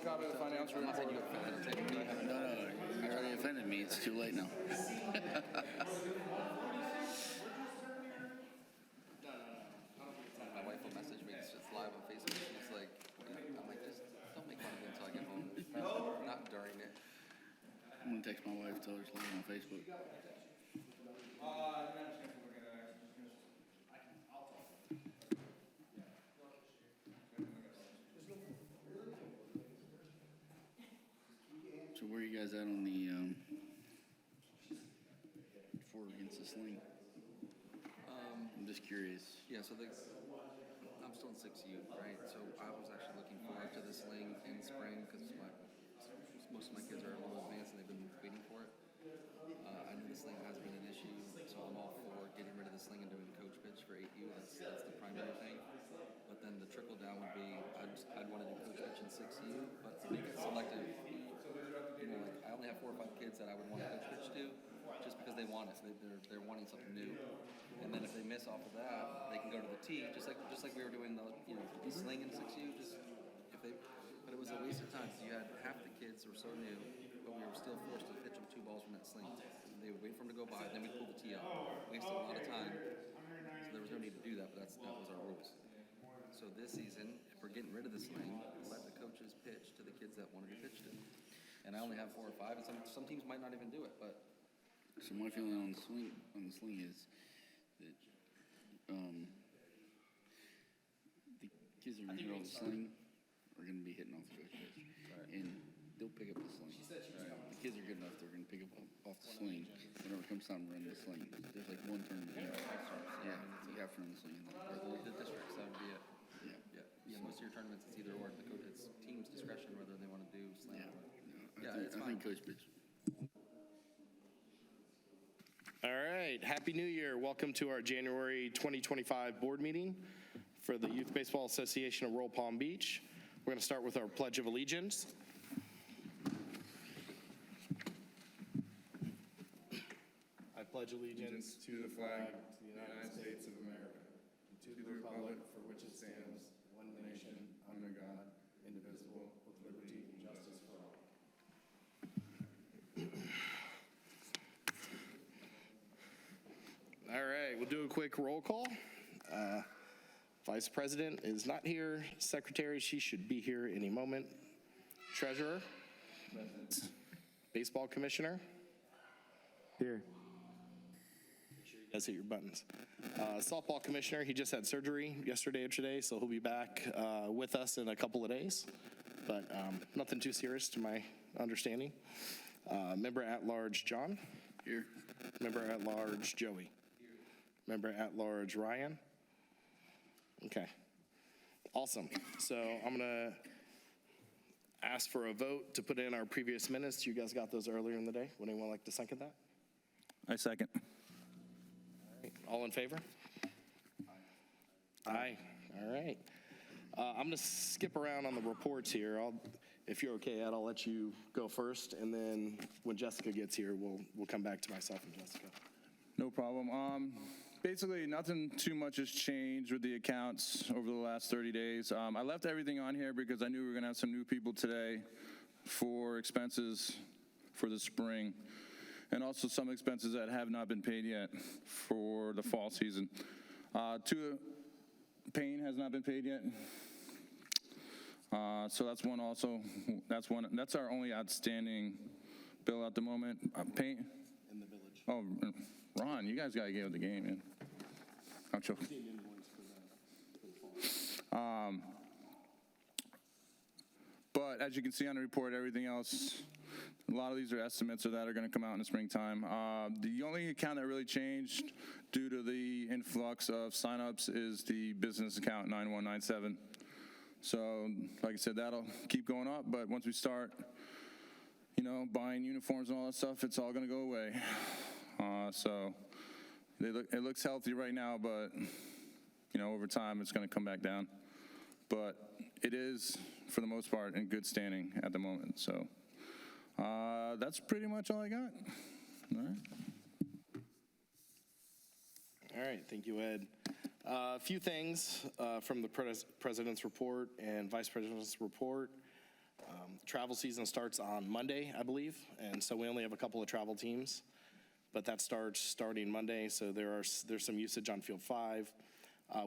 copy of the financial I'm not saying you report. offended. I'm saying you have No, you already offended me. It's too late now. my wife will message me. It's live on Facebook. She's like, I'm like, just don't make fun of me until I get home. Not during it. I'm gonna text my wife, tell her it's live on Facebook. So where are you guys at on the for or against the sling? I'm just curious. Yeah, so I'm still in 6U, right? So I was actually looking forward to the sling in spring because most of my kids are a little advanced and they've been waiting for it. I know the sling has been an issue, so I'm all for getting rid of the sling and doing coach pitch for 8U. That's the primary thing. But then the trickle down would be I'd want to do coach pitch in 6U, but to make it selective, like I only have 4 or 5 kids that I would want to coach pitch to, just because they want it. They're wanting something new. And then if they miss off of that, they can go to the tee, just like we were doing the sling in 6U. But it was a waste of time because you had half the kids were so new, but we were still forced to pitch them 2 balls from that sling. They would wait for them to go by, then we'd pull the tee up. Wasted a lot of time, so there was no need to do that. But that was our rules. So this season, if we're getting rid of the sling, let the coaches pitch to the kids that wanted to pitch to. And I only have 4 or 5, and some teams might not even do it, but. So my feeling on the sling is that the kids that are going to hit off the sling are going to be hitting off the coach pitch, and they'll pick up the sling. The kids are good enough; they're going to pick up off the sling whenever it comes time to run the sling. There's like one turn to do. Yeah, you have to run the sling. The districts, that would be it. Yeah. Most of your tournaments, it's either or. It's team's discretion whether they want to do sling. I think coach pitch. All right, Happy New Year. Welcome to our January 2025 board meeting for the Youth Baseball Association of Royal Palm Beach. We're going to start with our Pledge of Allegiance. I pledge allegiance to the flag of the United States of America, and to the republic for which it stands, one nation, under God, indivisible, with liberty and justice for all. All right, we'll do a quick roll call. Vice President is not here. Secretary, she should be here any moment. Treasurer. Baseball Commissioner. Here. You guys hit your buttons. Softball Commissioner, he just had surgery yesterday or today, so he'll be back with us in a couple of days. But nothing too serious to my understanding. Member at Large John. Here. Member at Large Joey. Member at Large Ryan. Okay. Awesome. So I'm going to ask for a vote to put in our previous minutes. You guys got those earlier in the day. Would anyone like to second that? I second. All in favor? Aye. All right. I'm going to skip around on the reports here. If you're okay, Ed, I'll let you go first, and then when Jessica gets here, we'll come back to myself and Jessica. No problem. Basically, nothing too much has changed with the accounts over the last 30 days. I left everything on here because I knew we were going to have some new people today for expenses for the spring, and also some expenses that have not been paid yet for the fall season. Payne has not been paid yet. So that's one also. That's our only outstanding bill at the moment. Payne. In the village. Oh, Ron, you guys got to get with the game, man. I'm joking. But as you can see on the report, everything else, a lot of these are estimates that are going to come out in the springtime. The only account that really changed due to the influx of signups is the business account 9197. So, like I said, that'll keep going up. But once we start, buying uniforms and all that stuff, it's all going to go away. So it looks healthy right now, but, over time it's going to come back down. But it is, for the most part, in good standing at the moment. So that's pretty much all I got. All right. All right, thank you, Ed. A few things from the President's report and Vice President's report. Travel season starts on Monday, I believe, and so we only have a couple of travel teams, but that starts starting Monday, so there's some usage on Field 5.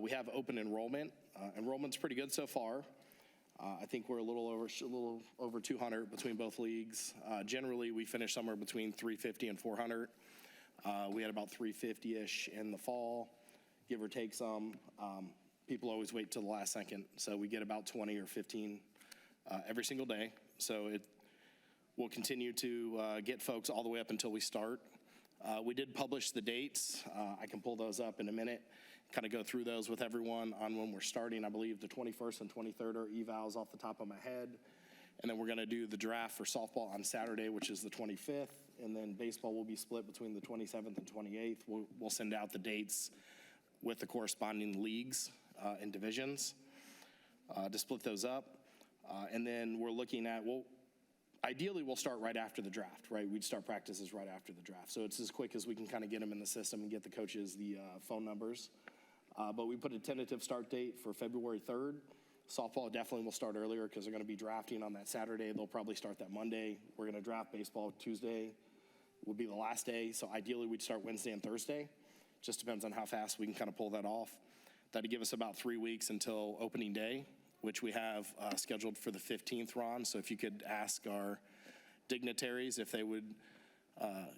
We have open enrollment. Enrollment's pretty good so far. I think we're a little over 200 between both leagues. Generally, we finish somewhere between 350 and 400. We had about 350-ish in the fall, give or take some. People always wait till the last second, so we get about 20 or 15 every single day. So we'll continue to get folks all the way up until we start. We did publish the dates. I can pull those up in a minute, kind of go through those with everyone on when we're starting. I believe the 21st and 23rd are evals off the top of my head. And then we're going to do the draft for softball on Saturday, which is the 25th. And then baseball will be split between the 27th and 28th. We'll send out the dates with the corresponding leagues and divisions to split those up. And then we're looking at, ideally we'll start right after the draft, right? We'd start practices right after the draft. So it's as quick as we can kind of get them in the system and get the coaches the phone numbers. But we put a tentative start date for February 3rd. Softball definitely will start earlier because they're going to be drafting on that Saturday. They'll probably start that Monday. We're going to draft baseball Tuesday will be the last day. So ideally we'd start Wednesday and Thursday. Just depends on how fast we can kind of pull that off. That'd give us about 3 weeks until opening day, which we have scheduled for the 15th, Ron. So if you could ask our dignitaries if they would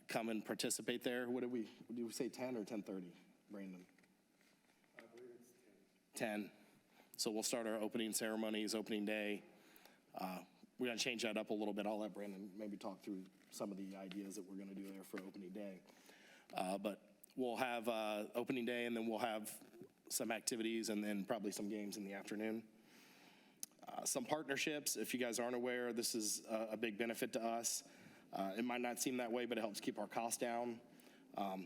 come and participate there. What did we say, 10 or 10:30, Brandon? I believe it's 10. So we'll start our opening ceremonies, opening day. We're going to change that up a little bit. I'll let Brandon maybe talk through some of the ideas that we're going to do there for opening day. But we'll have opening day, and then we'll have some activities and then probably some games in the afternoon. Some partnerships, if you guys aren't aware, this is a big benefit to us. It might not seem that way, but it helps keep our costs down.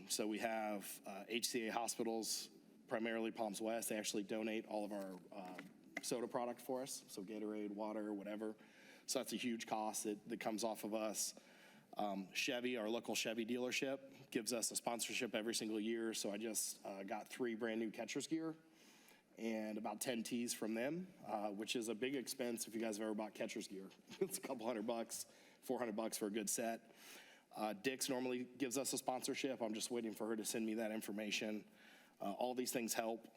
So we have HCA hospitals, primarily Palms West. They actually donate all of our soda product for us, so Gatorade, water, whatever. So that's a huge cost that comes off of us. Chevy, our local Chevy dealership, gives us a sponsorship every single year. So I just got 3 brand new catcher's gear and about 10 tees from them, which is a big expense if you guys have ever bought catcher's gear. It's a couple $100, $400 for a good set. Dick's normally gives us a sponsorship. I'm just waiting for her to send me that information. All these things help.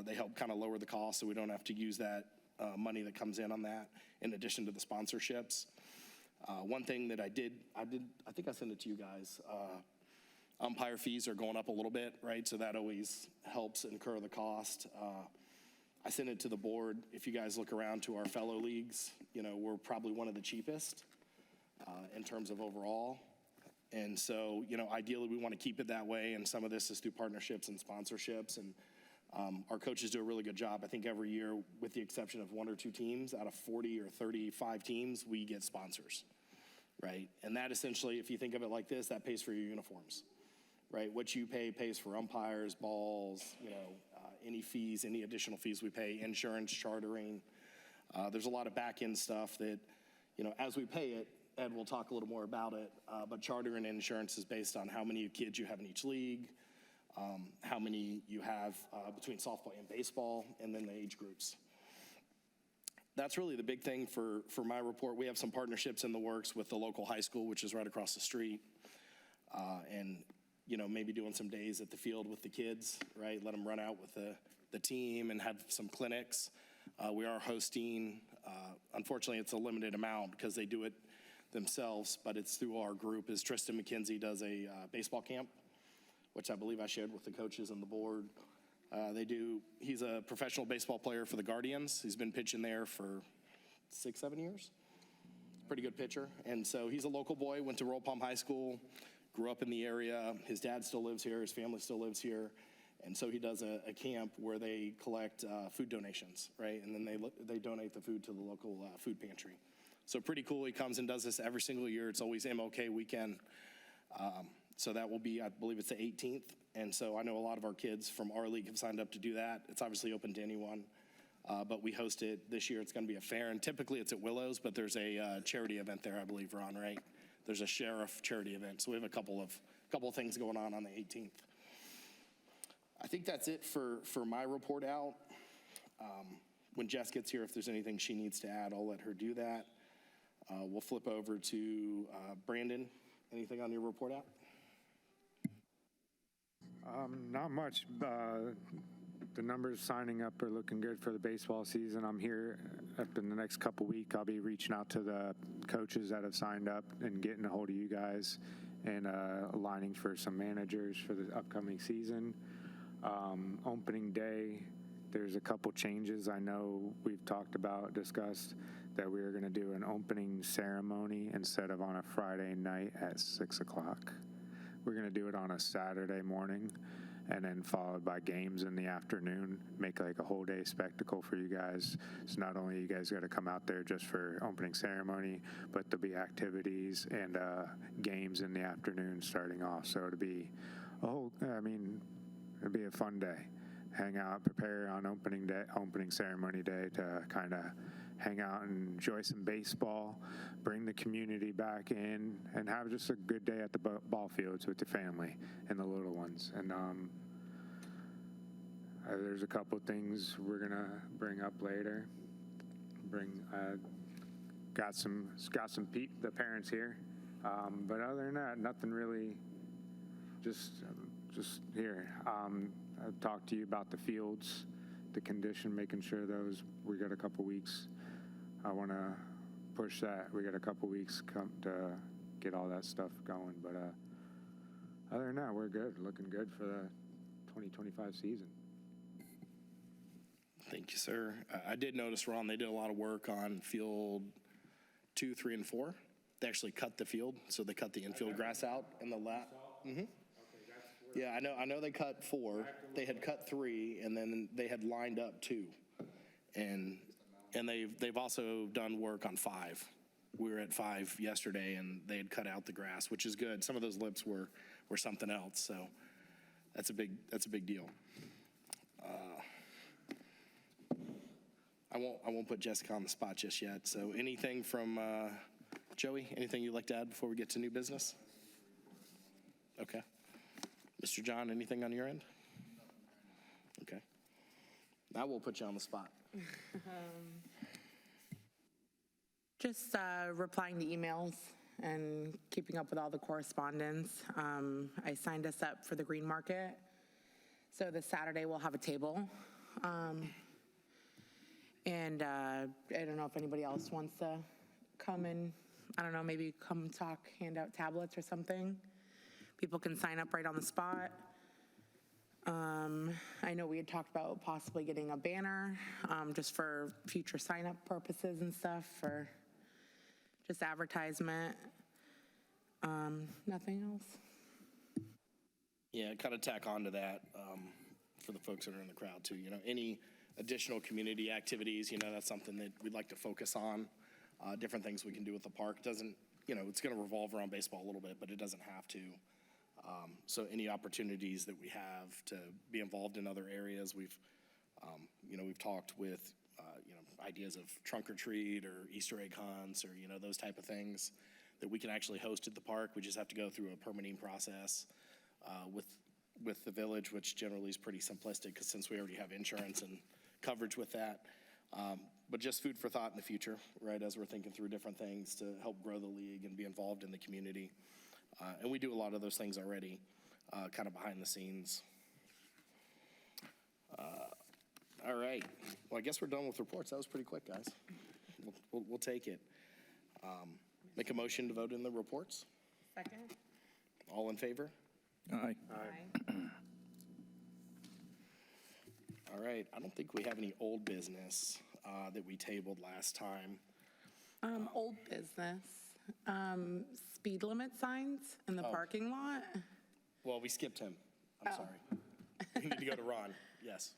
They help kind of lower the cost so we don't have to use that money that comes in on that in addition to the sponsorships. One thing that I think I sent it to you guys. Umpire fees are going up a little bit, right? So that always helps incur the cost. I sent it to the board. If you guys look around to our fellow leagues, we're probably one of the cheapest in terms of overall. And so, ideally we want to keep it that way. And some of this is through partnerships and sponsorships. And our coaches do a really good job. I think every year, with the exception of 1 or 2 teams, out of 40 or 35 teams, we get sponsors, right? And that essentially, if you think of it like this, that pays for your uniforms, right? What you pay pays for umpires, balls, any fees, any additional fees we pay, insurance, chartering. There's a lot of back-end stuff that, as we pay it, Ed will talk a little more about it, but charter and insurance is based on how many kids you have in each league, how many you have between softball and baseball, and then the age groups. That's really the big thing for my report. We have some partnerships in the works with the local high school, which is right across the street, and maybe doing some days at the field with the kids, right? Let them run out with the team and have some clinics. We are hosting, unfortunately it's a limited amount because they do it themselves, but it's through our group, is Tristan McKenzie does a baseball camp, which I believe I shared with the coaches and the board. He's a professional baseball player for the Guardians. He's been pitching there for 6-7 years. Pretty good pitcher. And so he's a local boy, went to Royal Palm High School, grew up in the area. His dad still lives here, his family still lives here. And so he does a camp where they collect food donations, right? And then they donate the food to the local food pantry. So pretty cool. He comes and does this every single year. It's always MLK weekend. So that will be, I believe it's the 18th. And so I know a lot of our kids from our league have signed up to do that. It's obviously open to anyone. But we host it this year. It's going to be a fair. And typically it's at Willows, but there's a charity event there, I believe, Ron, right? There's a sheriff charity event. So we have a couple of things going on the 18th. I think that's it for my report out. When Jess gets here, if there's anything she needs to add, I'll let her do that. We'll flip over to Brandon. Anything on your report out? Not much. The numbers signing up are looking good for the baseball season. I'm here up in the next couple weeks. I'll be reaching out to the coaches that have signed up and getting a hold of you guys and aligning for some managers for the upcoming season. Opening day, there's a couple changes I know we've discussed that we are going to do an opening ceremony instead of on a Friday night at 6 o'clock. We're going to do it on a Saturday morning and then followed by games in the afternoon, make like a whole day spectacle for you guys. So not only you guys got to come out there just for opening ceremony, but there'll be activities and games in the afternoon starting off. So it'll be it'll be a fun day. Hang out, prepare on opening ceremony day to kind of hang out and enjoy some baseball, bring the community back in, and have just a good day at the ball fields with the family and the little ones. And there's a couple things we're gonna bring up later. Got some the parents here, but other than that, nothing really. Just here. I've talked to you about the fields, the condition, making sure we got a couple weeks. I want to push that. We got a couple weeks to get all that stuff going. But other than that, we're good. Looking good for the 2025 season. Thank you, sir. I did notice, Ron, they did a lot of work on field 2, 3, and 4. They actually cut the field, so they cut the infield grass out in the lap. Mm-hmm. Yeah, I know they cut 4. They had cut 3, and then they had lined up 2. And they've also done work on 5. We were at 5 yesterday, and they had cut out the grass, which is good. Some of those lips were something else, so that's a big deal. I won't put Jessica on the spot just yet. So anything from Joey? Anything you'd like to add before we get to new business? Okay. Mr. John, anything on your end? Okay. Now we'll put you on the spot. Just replying to emails and keeping up with all the correspondence. I signed us up for the Green Market. So this Saturday we'll have a table. And I don't know if anybody else wants to come and, I don't know, maybe come talk, hand out tablets or something. People can sign up right on the spot. I know we had talked about possibly getting a banner just for future sign-up purposes and stuff, for just advertisement. Nothing else. Yeah, kind of tack on to that for the folks that are in the crowd too. Any additional community activities, that's something that we'd like to focus on. Different things we can do with the park. It doesn't, it's going to revolve around baseball a little bit, but it doesn't have to. So any opportunities that we have to be involved in other areas, we've talked with, ideas of trunk or treat or Easter egg hunts or, those type of things that we can actually host at the park. We just have to go through a permitting process with the village, which generally is pretty simplistic because since we already have insurance and coverage with that. But just food for thought in the future, right, as we're thinking through different things to help grow the league and be involved in the community. And we do a lot of those things already, kind of behind the scenes. All right. Well, I guess we're done with reports. That was pretty quick, guys. We'll take it. Make a motion to vote in the reports. Second. All in favor? Aye. Aye. All right. I don't think we have any old business that we tabled last time. Old business. Speed limit signs in the parking lot. Well, we skipped him. I'm sorry. We need to go to Ron. Yes.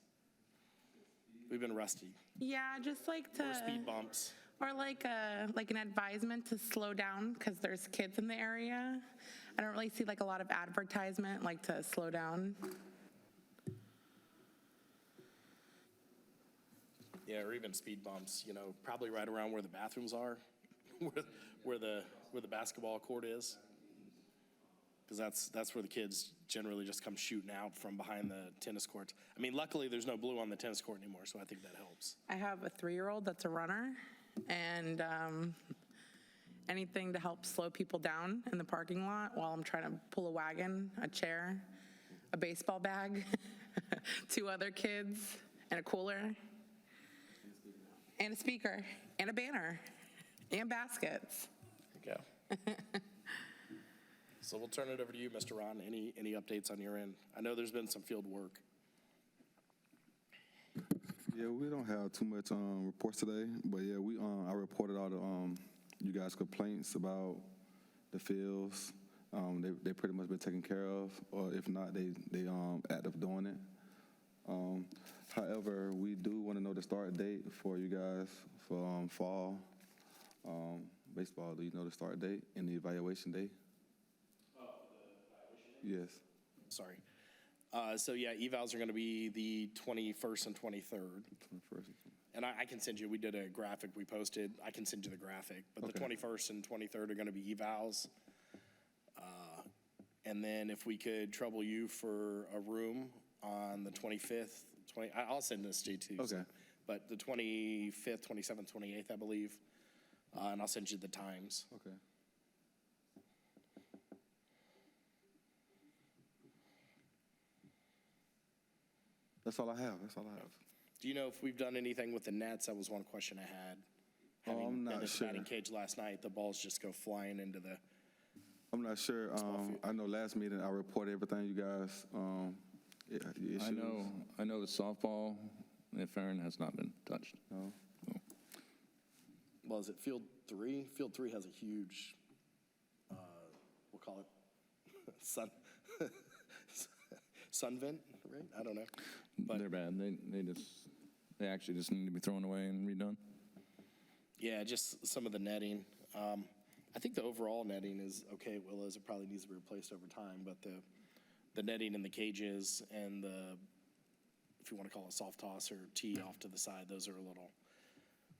We've been rusty. Yeah, just like to. Or speed bumps. Or like an advisement to slow down because there's kids in the area. I don't really see like a lot of advertisement like to slow down. Yeah, or even speed bumps, probably right around where the bathrooms are, where the basketball court is. Because that's where the kids generally just come shooting out from behind the tennis courts. I mean, luckily there's no blue on the tennis court anymore, so I think that helps. I have a 3-year-old that's a runner, and anything to help slow people down in the parking lot while I'm trying to pull a wagon, a chair, a baseball bag, 2 other kids, and a cooler, and a speaker, and a banner, and baskets. There you go. So we'll turn it over to you, Mr. Ron. Any updates on your end? I know there's been some field work. Yeah, we don't have too much reports today, but yeah, I reported all the you guys' complaints about the fields. They pretty much been taken care of, or if not, they end up doing it. However, we do want to know the start date for you guys for fall baseball. Do you know the start date and the evaluation date? Oh, the evaluation date? Yes. Sorry. So yeah, evals are going to be the 21st and 23rd. 21st. And I can send you, we did a graphic we posted. I can send you the graphic. But the 21st and 23rd are going to be evals. And then if we could trouble you for a room on the 25th, I'll send this to you too. Okay. But the 25th, 27th, 28th, I believe. And I'll send you the times. Okay. That's all I have. Do you know if we've done anything with the nets? That was one question I had. I'm Having not been at the sure. batting cage last night, the balls just go flying into the. I'm not sure. I know last meeting I reported everything you guys. Issues. I know the softball, if Aaron has not been touched. No. Well, is it field 3? Field 3 has a huge, we'll call it sun vent, right? I don't know. But They're bad. They actually just need to be thrown away and redone. yeah, just some of the netting. I think the overall netting is okay at Willows. It probably needs to be replaced over time, but the netting in the cages and if you want to call it soft toss or tee off to the side, those are a little.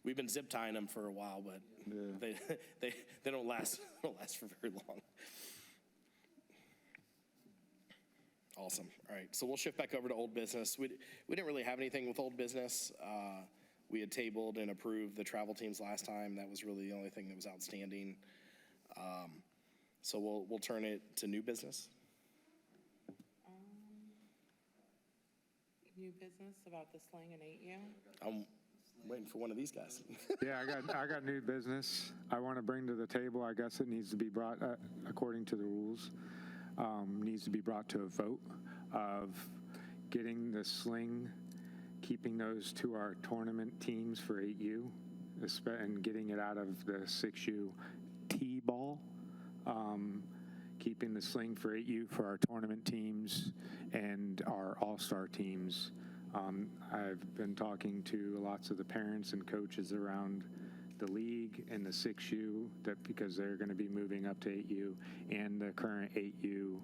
We've been zip tying them for a while, but Yeah. they don't last for very long. Awesome. All right, so we'll shift back over to old business. We didn't really have anything with old business. We had tabled and approved the travel teams last time. That was really the only thing that was outstanding. So we'll turn it to new business. New business about the sling and 8U? I'm waiting for one of these guys. Yeah, I got new business I want to bring to the table. I guess it needs to be brought, according to the rules, needs to be brought to a vote of getting the sling, keeping those to our tournament teams for 8U, and getting it out of the 6U T-ball. Keeping the sling for 8U for our tournament teams and our all-star teams. I've been talking to lots of the parents and coaches around the league and the 6U because they're going to be moving up to 8U, and the current 8U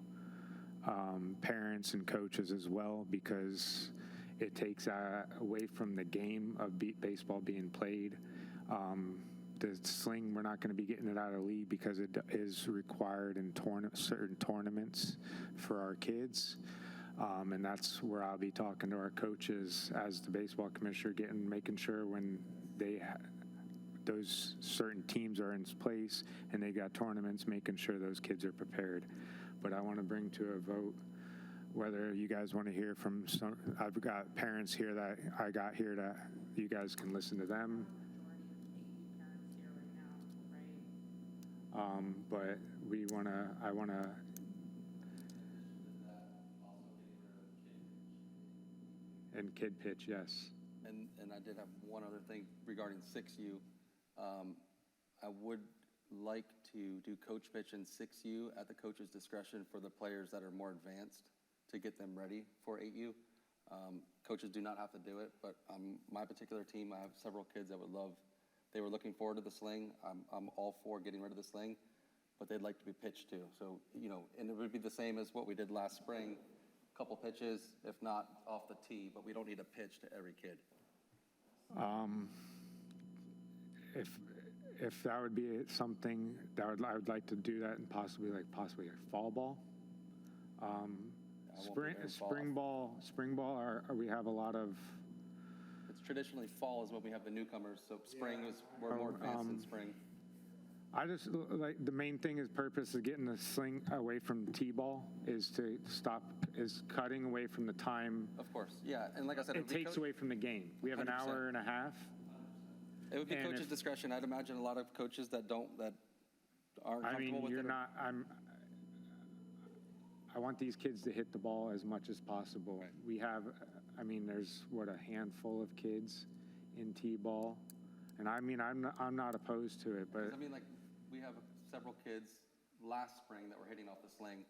parents and coaches as well, because it takes away from the game of baseball being played. The sling, we're not going to be getting it out of the league because it is required in certain tournaments for our kids. And that's where I'll be talking to our coaches as the baseball commissioner, making sure when those certain teams are in place and they got tournaments, making sure those kids are prepared. But I want to bring to a vote whether you guys want to hear from I've got parents here that I got here that you guys can listen to them. But I want to. And kid pitch, yes. And I did have one other thing regarding 6U. I would like to do coach pitch in 6U at the coach's discretion for the players that are more advanced to get them ready for 8U. Coaches do not have to do it, but my particular team, I have several kids that they were looking forward to the sling. I'm all for getting rid of the sling, but they'd like to be pitched too. So, and it would be the same as what we did last spring. Couple pitches, if not off the tee, but we don't need a pitch to every kid. If that would be something that I would like to do that, and possibly a fall ball. Spring ball. We have a lot of. It's traditionally fall is when we have the newcomers. So spring is we're more advanced in spring. I just, like, the main thing is purpose of getting the sling away from T-ball is to stop, is cutting away from the time. Of course, yeah, and like I said, It takes away from the game. We have an 100%. hour and a half. It would be and coach's if- discretion. I'd imagine a lot of coaches that aren't I comfortable mean, with you're it. not, I want these kids to hit the ball as much as possible. We have, I mean, there's, what, a handful of kids in T-ball. And I mean, I'm not opposed to it, but I mean, like, we have several kids last spring that were hitting off the sling.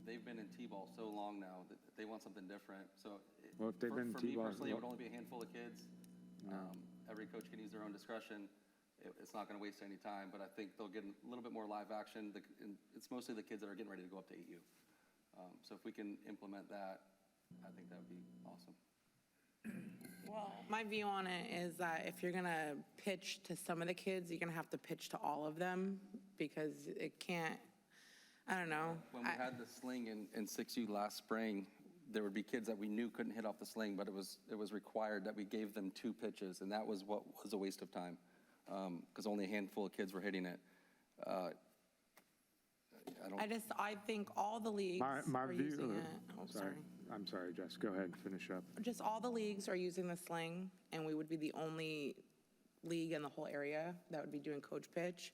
They've been in T-ball so long now that they want something different. So Well, if they've been for me T-ball, personally, it would only be a handful of kids. Every coach can use their own discretion. It's not going to waste any time, but I think they'll get a little bit more live action. And it's mostly the kids that are getting ready to go up to 8U. So if we can implement that, I think that would be awesome. Well, my view on it is that if you're going to pitch to some of the kids, you're going to have to pitch to all of them because it can't, I don't know. When we had the sling in 6U last spring, there would be kids that we knew couldn't hit off the sling, but it was required that we gave them 2 pitches, and that was what was a waste of time because only a handful of kids were hitting it. I think all the leagues my are view, using it. Oh, sorry. I'm sorry, Jess, go ahead, finish up. Just all the leagues are using the sling, and we would be the only league in the whole area that would be doing coach pitch.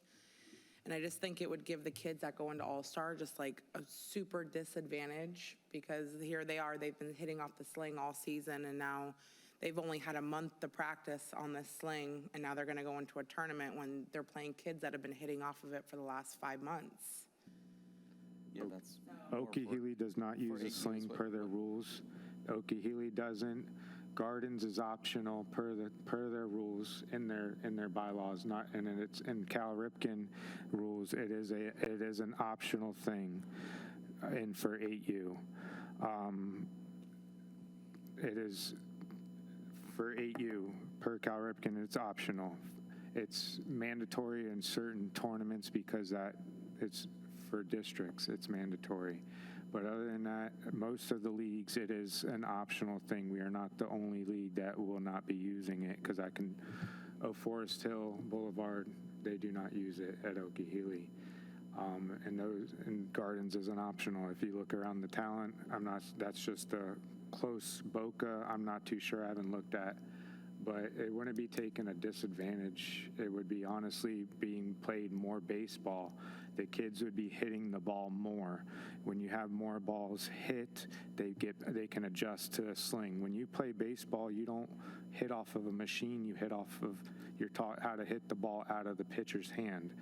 And I just think it would give the kids that go into All-Star just like a super disadvantage because here they are, they've been hitting off the sling all season, and now they've only had a month to practice on this sling, and now they're going to go into a tournament when they're playing kids that have been hitting off of it for the last 5 months. Yeah, that's more Okie for- Healy does not use a 8U sling is what- per their rules. Okie Healy doesn't. Gardens is optional per their rules in their bylaws, not, and it's in Cal Ripken rules. It is an optional thing, and for 8U, it is for 8U per Cal Ripken. It's optional. It's mandatory in certain tournaments because that it's for districts. It's mandatory. But other than that, most of the leagues, it is an optional thing. We are not the only league that will not be using it because Forest Hill Boulevard, they do not use it at Okie Healy. And Gardens is an optional. If you look around the talent, that's just a close Boca. I'm not too sure. I haven't looked at. But it wouldn't be taking a disadvantage. It would be honestly being played more baseball. The kids would be hitting the ball more. When you have more balls hit, they can adjust to a sling. When you play baseball, you don't hit off of a machine. You hit off of, you're taught how to hit the ball out of the pitcher's hand.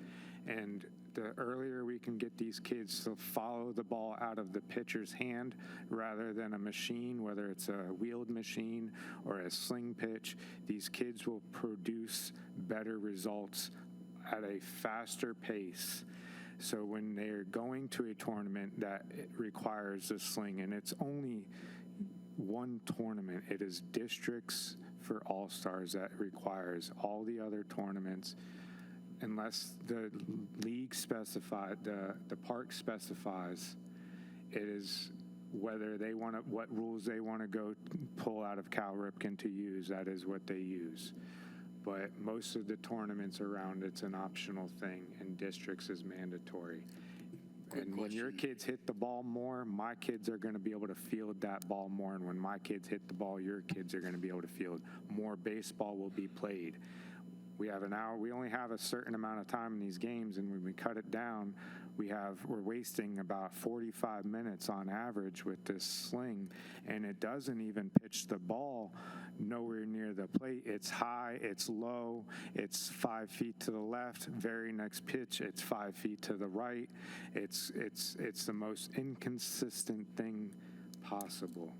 And the earlier we can get these kids to follow the ball out of the pitcher's hand rather than a machine, whether it's a wheeled machine or a sling pitch, these kids will produce better results at a faster pace. So when they're going to a tournament that requires a sling, and it's only one tournament, it is districts for All-Stars that requires all the other tournaments. Unless the league specified, the park specifies, it is whether they want to, what rules they want to go pull out of Cal Ripken to use, that is what they use. But most of the tournaments around, it's an optional thing, and districts is mandatory. And when your kids hit the ball more, my kids are going to be able to field that ball more. And when my kids hit the ball, your kids are going to be able to field. More baseball will be played. We have an hour. We only have a certain amount of time in these games, and when we cut it down, we're wasting about 45 minutes on average with this sling, and it doesn't even pitch the ball nowhere near the plate. It's high, it's low, it's 5 feet to the left. Very next pitch, it's 5 feet to the right. It's the most inconsistent thing possible.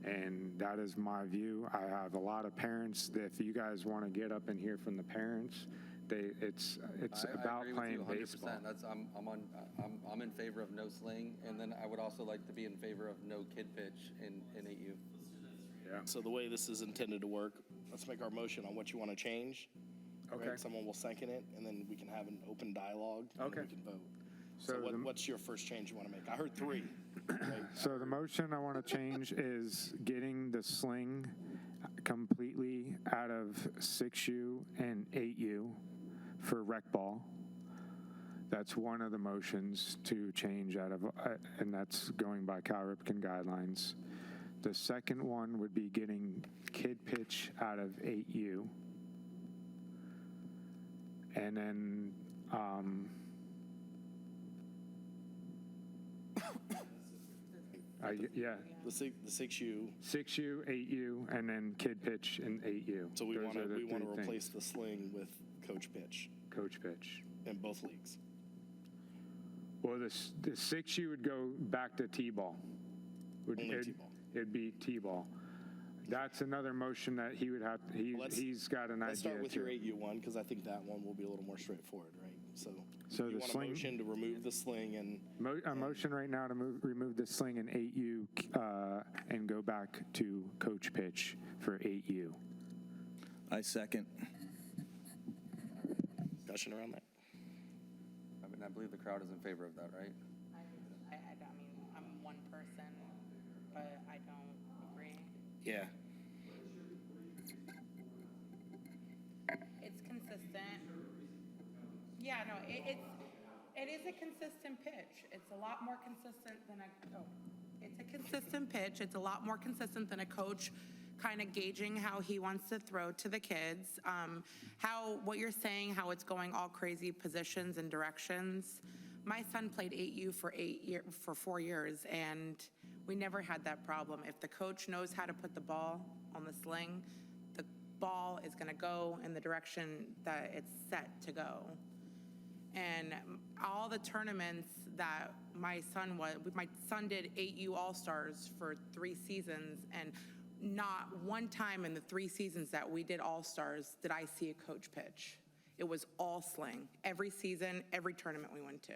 And that is my view. I have a lot of parents that if you guys want to get up and hear from the parents, it's about I agree playing with you 100%. baseball. I'm in favor of no sling, and then I would also like to be in favor of no kid pitch in 8U. Yeah. So the way this is intended to work, let's make our motion on what you want to change. Okay. Right? Someone will second it, and then we can have an open dialogue. And Okay. we can vote. So So the- what's your first change you want to make? I heard 3. Right? So the motion I want to change is getting the sling completely out of 6U and 8U for rec ball. That's one of the motions to change out of, and that's going by Cal Ripken guidelines. The second one would be getting kid pitch out of 8U. And then, yeah, The 6U, 6U, 8U, and then kid pitch in 8U. so we Those want are the to three replace things. the sling with coach pitch Coach pitch. in both leagues. Well, the 6U would go back to T-ball. Only T-ball. It'd be T-ball. That's another motion that he would have, Let's- he's got an idea. Let's start with your too. 8U one, because I think that one will be a little more straightforward, right? So So you the want a sling- motion to remove the sling and A motion right now to remove the sling in 8U and go back to coach pitch for 8U. I second. discussion around that. I mean, I believe the crowd is in favor of that, right? I mean, I'm one person, but I don't agree. Yeah. It's consistent. Yeah, no, it is a consistent pitch. It's a lot more consistent than it's a consistent pitch. It's a lot more consistent than a coach kind of gauging how he wants to throw to the kids. What you're saying, how it's going all crazy positions and directions. My son played 8U for 4 years, and we never had that problem. If the coach knows how to put the ball on the sling, the ball is going to go in the direction that it's set to go. And all the tournaments that my son did 8U All-Stars for 3 seasons, and not one time in the 3 seasons that we did All-Stars did I see a coach pitch. It was all sling. Every season, every tournament we went to.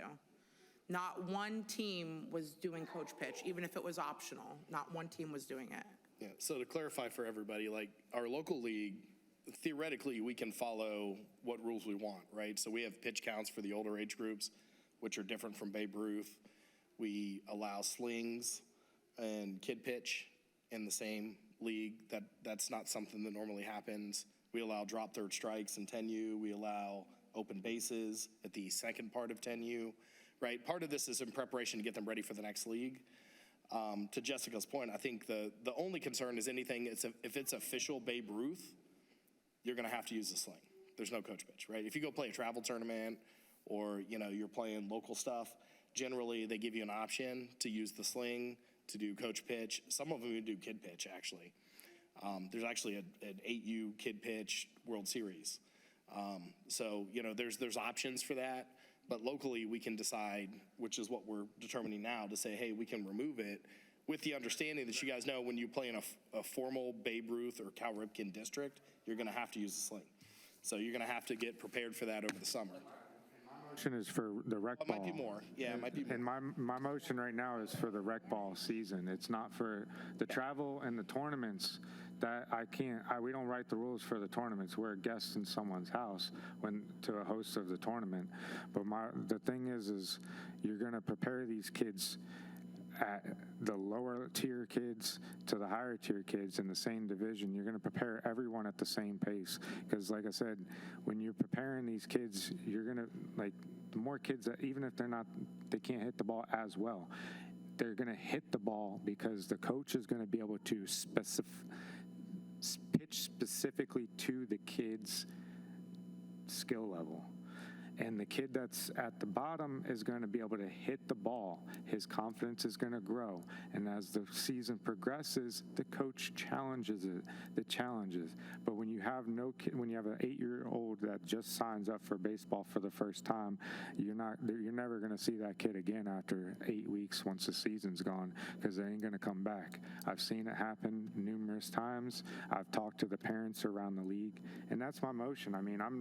Not one team was doing coach pitch, even if it was optional. Not one team was doing it. Yeah, so to clarify for everybody, like our local league, theoretically, we can follow what rules we want, right? So we have pitch counts for the older age groups, which are different from Babe Ruth. We allow slings and kid pitch in the same league. That's not something that normally happens. We allow drop third strikes in 10U. We allow open bases at the second part of 10U, right? Part of this is in preparation to get them ready for the next league. To Jessica's point, I think the only concern is anything, if it's official Babe Ruth, you're going to have to use the sling. There's no coach pitch, right? If you go play a travel tournament or, you're playing local stuff, generally they give you an option to use the sling, to do coach pitch. Some of them do kid pitch, actually. There's actually an 8U kid pitch World Series. So, there's options for that. But locally, we can decide, which is what we're determining now, to say, hey, we can remove it with the understanding that you guys know when you play in a formal Babe Ruth or Cal Ripken district, you're going to have to use the sling. So you're going to have to get prepared for that over the summer. Motion is for the rec It ball. might be more. Yeah, it might be more. And my motion right now is for the rec ball season. It's not for the travel and the tournaments. That we don't write the rules for the tournaments. We're a guest in someone's house to a host of the tournament. But the thing is you're going to prepare these kids at the lower tier kids to the higher tier kids in the same division. You're going to prepare everyone at the same pace. Because like I said, when you're preparing these kids, you're going to, the more kids that, even if they can't hit the ball as well, they're going to hit the ball because the coach is going to be able to pitch specifically to the kid's skill level. And the kid that's at the bottom is going to be able to hit the ball. His confidence is going to grow. And as the season progresses, the coach challenges the challenges. But when you have when you have an 8-year-old that just signs up for baseball for the first time, you're never going to see that kid again after 8 weeks once the season's gone, because they ain't going to come back. I've seen it happen numerous times. I've talked to the parents around the league, and that's my motion. I mean, I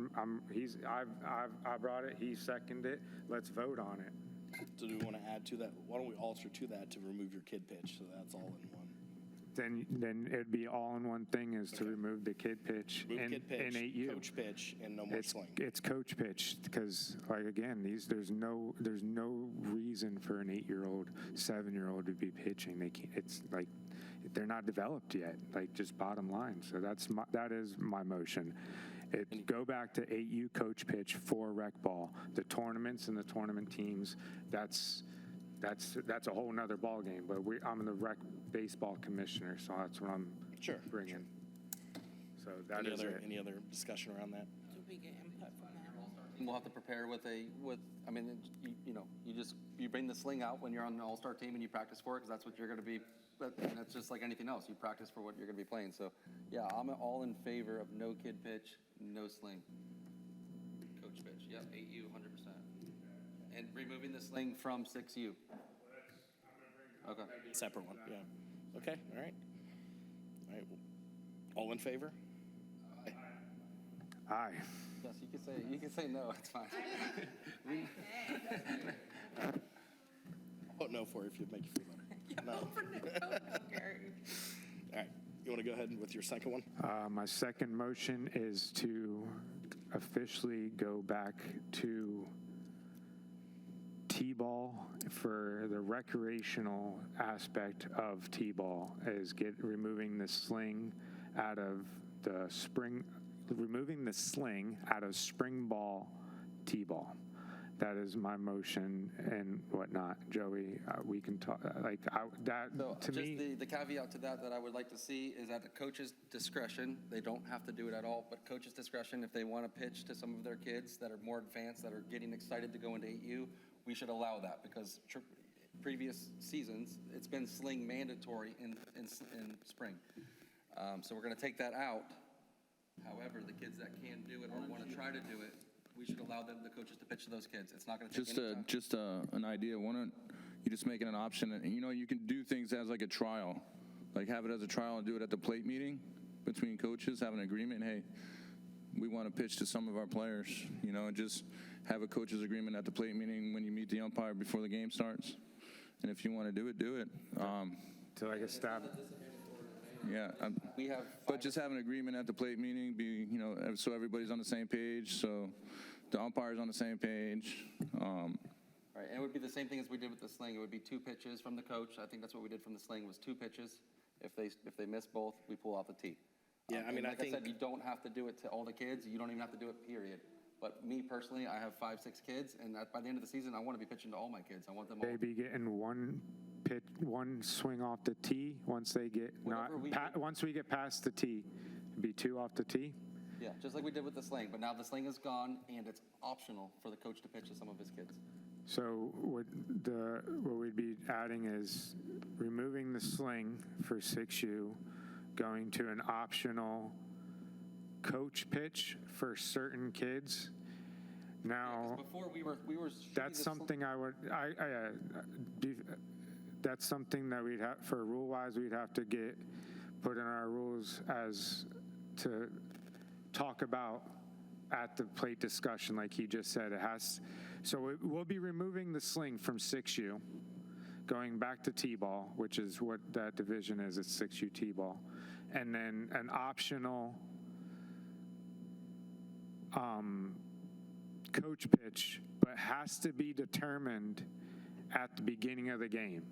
brought it, he seconded it, let's vote on it. So do we want to add to that? Why don't we alter to that to remove your kid pitch, so that's all in one? then it'd be all in one thing is to remove the kid pitch Move in kid pitch, 8U. coach pitch, and no more It's, sling. it's coach pitch because like again, there's no reason for an 8-year-old, 7-year-old to be pitching. They can't, it's like, they're not developed yet, like just bottom line. So that is my motion. Go back to 8U coach pitch for rec ball. The tournaments and the tournament teams, that's a whole nother ballgame. But I'm the rec baseball commissioner, so that's what I'm Sure, bringing. So that is it. Any other discussion around that? Did we get input from that? We'll have to prepare I mean, you bring the sling out when you're on the all-star team and you practice for it, because that's what you're going to be, that's just like anything else. You practice for what you're going to be playing. So, yeah, I'm all in favor of no kid pitch, no sling. Coach pitch, yep, 8U, 100%. And removing the sling from 6U. Okay. Separate one, yeah. Okay, all right. All right, all in favor? Aye. Yes, you can say no, it's fine. Vote no for it if you'd make you feel better. No. All right, you want to go ahead with your second one? My second motion is to officially go back to T-ball for the recreational aspect of T-ball is removing the sling out of spring ball T-ball. That is my motion and whatnot. Joey, we can talk, So to just me. the caveat to that I would like to see is at the coach's discretion, they don't have to do it at all, but coach's discretion, if they want to pitch to some of their kids that are more advanced, that are getting excited to go into 8U, we should allow that because previous seasons, it's been sling mandatory in spring. So we're going to take that out. However, the kids that can do it or want to try to do it, we should allow the coaches to pitch to those kids. It's not going to take any time. Just an idea. Why don't you just make it an option? And, you can do things as like a trial, like have it as a trial and do it at the plate meeting between coaches, have an agreement. Hey, we want to pitch to some of our players, and just have a coach's agreement at the plate meeting when you meet the umpire before the game starts. And if you want to do it, do it. To like a stab. Yeah, We have but just have an agreement at the plate meeting, so everybody's on the same page, so the umpire's on the same page. Right, and it would be the same thing as we did with the sling. It would be 2 pitches from the coach. I think that's what we did from the sling was 2 pitches. If they miss both, we pull out the tee. Yeah, I mean, like I think. I said, you don't have to do it to all the kids. You don't even have to do it, period. But me personally, I have 5, 6 kids, and by the end of the season, I want to be pitching to all my kids. I want them all. They be getting one swing off the tee once they get once we get past the tee, it'd be 2 off the tee. Yeah, just like we did with the sling. But now the sling is gone, and it's optional for the coach to pitch to some of his kids. So what we'd be adding is removing the sling for 6U, going to an optional coach pitch for certain kids. Now, Before we were that's something that's something that we'd have, for rule-wise, we'd have to put in our rules as to talk about at the plate discussion, like he just said. So we'll be removing the sling from 6U, going back to T-ball, which is what that division is, it's 6U T-ball. And then an optional coach pitch, but has to be determined at the beginning of the game.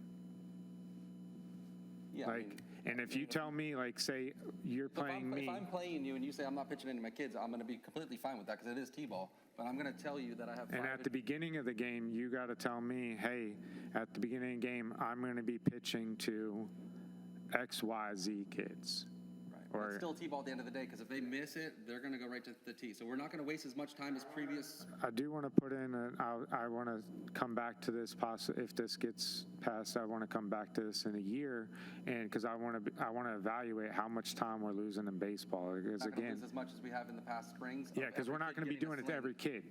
Yeah, and if you tell me, say you're playing me. If I'm playing you and you say I'm not pitching any of my kids, I'm going to be completely fine with that because it is T-ball. But I'm going to tell you that I have 5. And at the beginning of the game, you got to tell me, hey, at the beginning of the game, I'm going to be pitching to X, Y, Z kids. Or it's still T-ball at the end of the day because if they miss it, they're going to go right to the tee. So we're not going to waste as much time as previous. I do want to put in, I want to come back to this, if this gets passed, I want to come back to this in a year, and because I want to evaluate how much time we're losing in baseball. Because again, as much as we have in the past springs. Yeah, because we're not going to be doing it to every kid,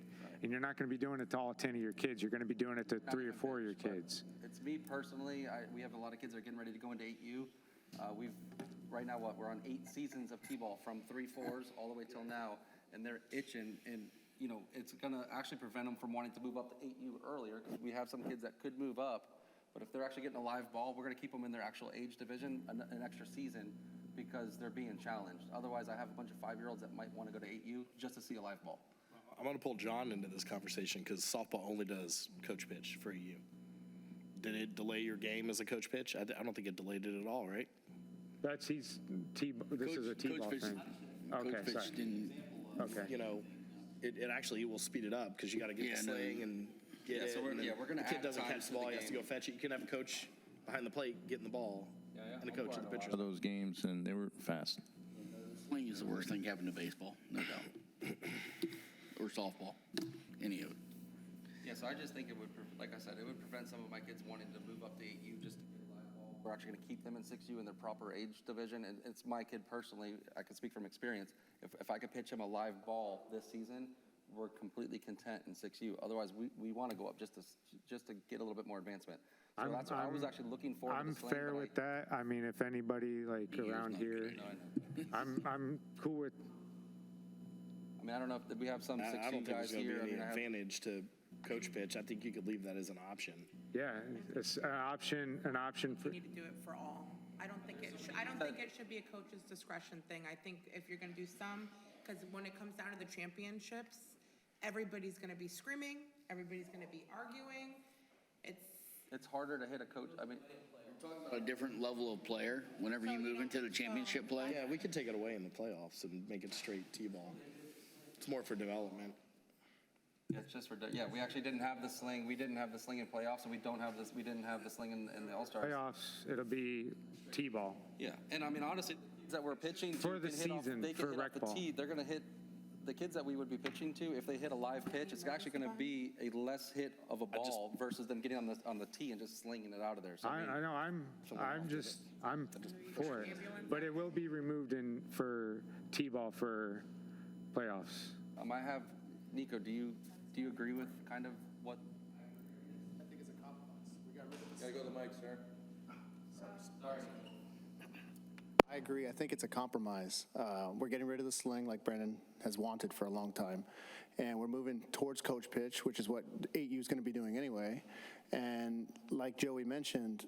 and you're not going to be doing it to all 10 of your kids. You're going to be doing it to 3 or 4 of your kids. It's me personally. We have a lot of kids that are getting ready to go into 8U. Right now, we're on 8 seasons of T-ball from 3-4s all the way till now, and they're itching, and it's going to actually prevent them from wanting to move up to 8U earlier because we have some kids that could move up, But if they're actually getting a live ball, we're going to keep them in their actual age division an extra season because they're being challenged. Otherwise, I have a bunch of 5-year-olds that might want to go to 8U just to see a live ball. I'm going to pull John into this conversation because softball only does coach pitch for EU. Did it delay your game as a coach pitch? I don't think it delayed it at all, right? This is a T-ball Coach thing. Coach Okay, Fitch sorry. didn't. Okay. You know, it actually will speed it up because you got to get Yeah, the no. sling and get it. so we're- and then yeah, we're gonna The kid add doesn't time catch to the ball, the he has to game. go fetch it. You can have a coach behind the plate getting the ball and a coach at the pitcher. Those games, and they were fast. Swing is the worst thing happened to baseball, no doubt. Or softball, any of it. Yeah, so I just think it would, like I said, it would prevent some of my kids wanting to move up to 8U just to get a live ball. We're actually going to keep them in 6U in their proper age division, and it's my kid personally, I can speak from experience. If I could pitch him a live ball this season, we're completely content in 6U. Otherwise, we want to go up just to get a little bit more advancement. So that's why I was actually looking forward to I'm the sling. fair but with that. I mean, if anybody like around here, I'm cool with, I mean, I don't know if we have some I 6U don't think guys there's going to here. be I any mean, I have, advantage to coach pitch. I think you could leave that as an option. yeah, it's an option for, You need to do it for all. I don't think it should be a coach's discretion thing. I think if you're gonna do some, because when it comes down to the championships, everybody's gonna be screaming, everybody's gonna be arguing. it's harder to hit a coach. I mean, A different level of player whenever you move into the championship play. Yeah, we could take it away in the playoffs and make it straight T-ball. It's more for development. it's just yeah, we actually didn't have the sling. We didn't have the sling in playoffs, and we didn't have the sling in the All-Stars. playoffs, it'll be T-ball. Yeah, and I mean, honestly, the kids that we're pitching to For the can hit off, season, they can for hit off rec the ball. tee. They're going to hit the kids that we would be pitching to. If they hit a live pitch, it's actually going to be a less hit of a ball versus them getting on the tee and just slinging it out of there. So I know, I'm for it, but it will be removed for T-ball for playoffs. I have Nico. Do you agree with kind of what? I agree. I think it's a compromise. We're getting rid of the sling like Brennan has wanted for a long time. And we're moving towards coach pitch, which is what 8U is going to be doing anyway. And like Joey mentioned,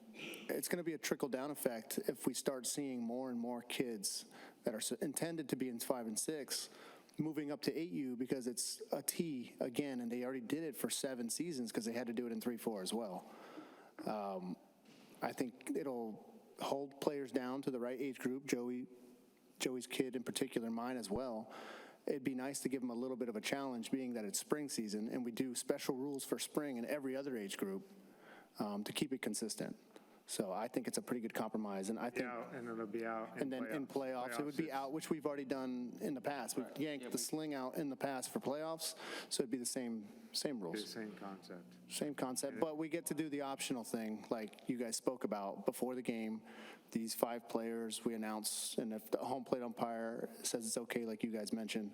it's going to be a trickle-down effect if we start seeing more and more kids that are intended to be in 5 and 6 moving up to 8U because it's a T again, and they already did it for 7 seasons because they had to do it in 3-4 as well. I think it'll hold players down to the right age group, Joey's kid in particular, mine as well. It'd be nice to give them a little bit of a challenge, being that it's spring season, and we do special rules for spring in every other age group to keep it consistent. So I think it's a pretty good compromise, and I think, And it'll be out and then in playoffs, it would be out, which we've already done in the past. We've yanked the sling out in the past for playoffs, so it'd be the same The rules. same concept. Same concept, but we get to do the optional thing, like you guys spoke about before the game. These 5 players we announce, and if the home plate umpire says it's okay, like you guys mentioned,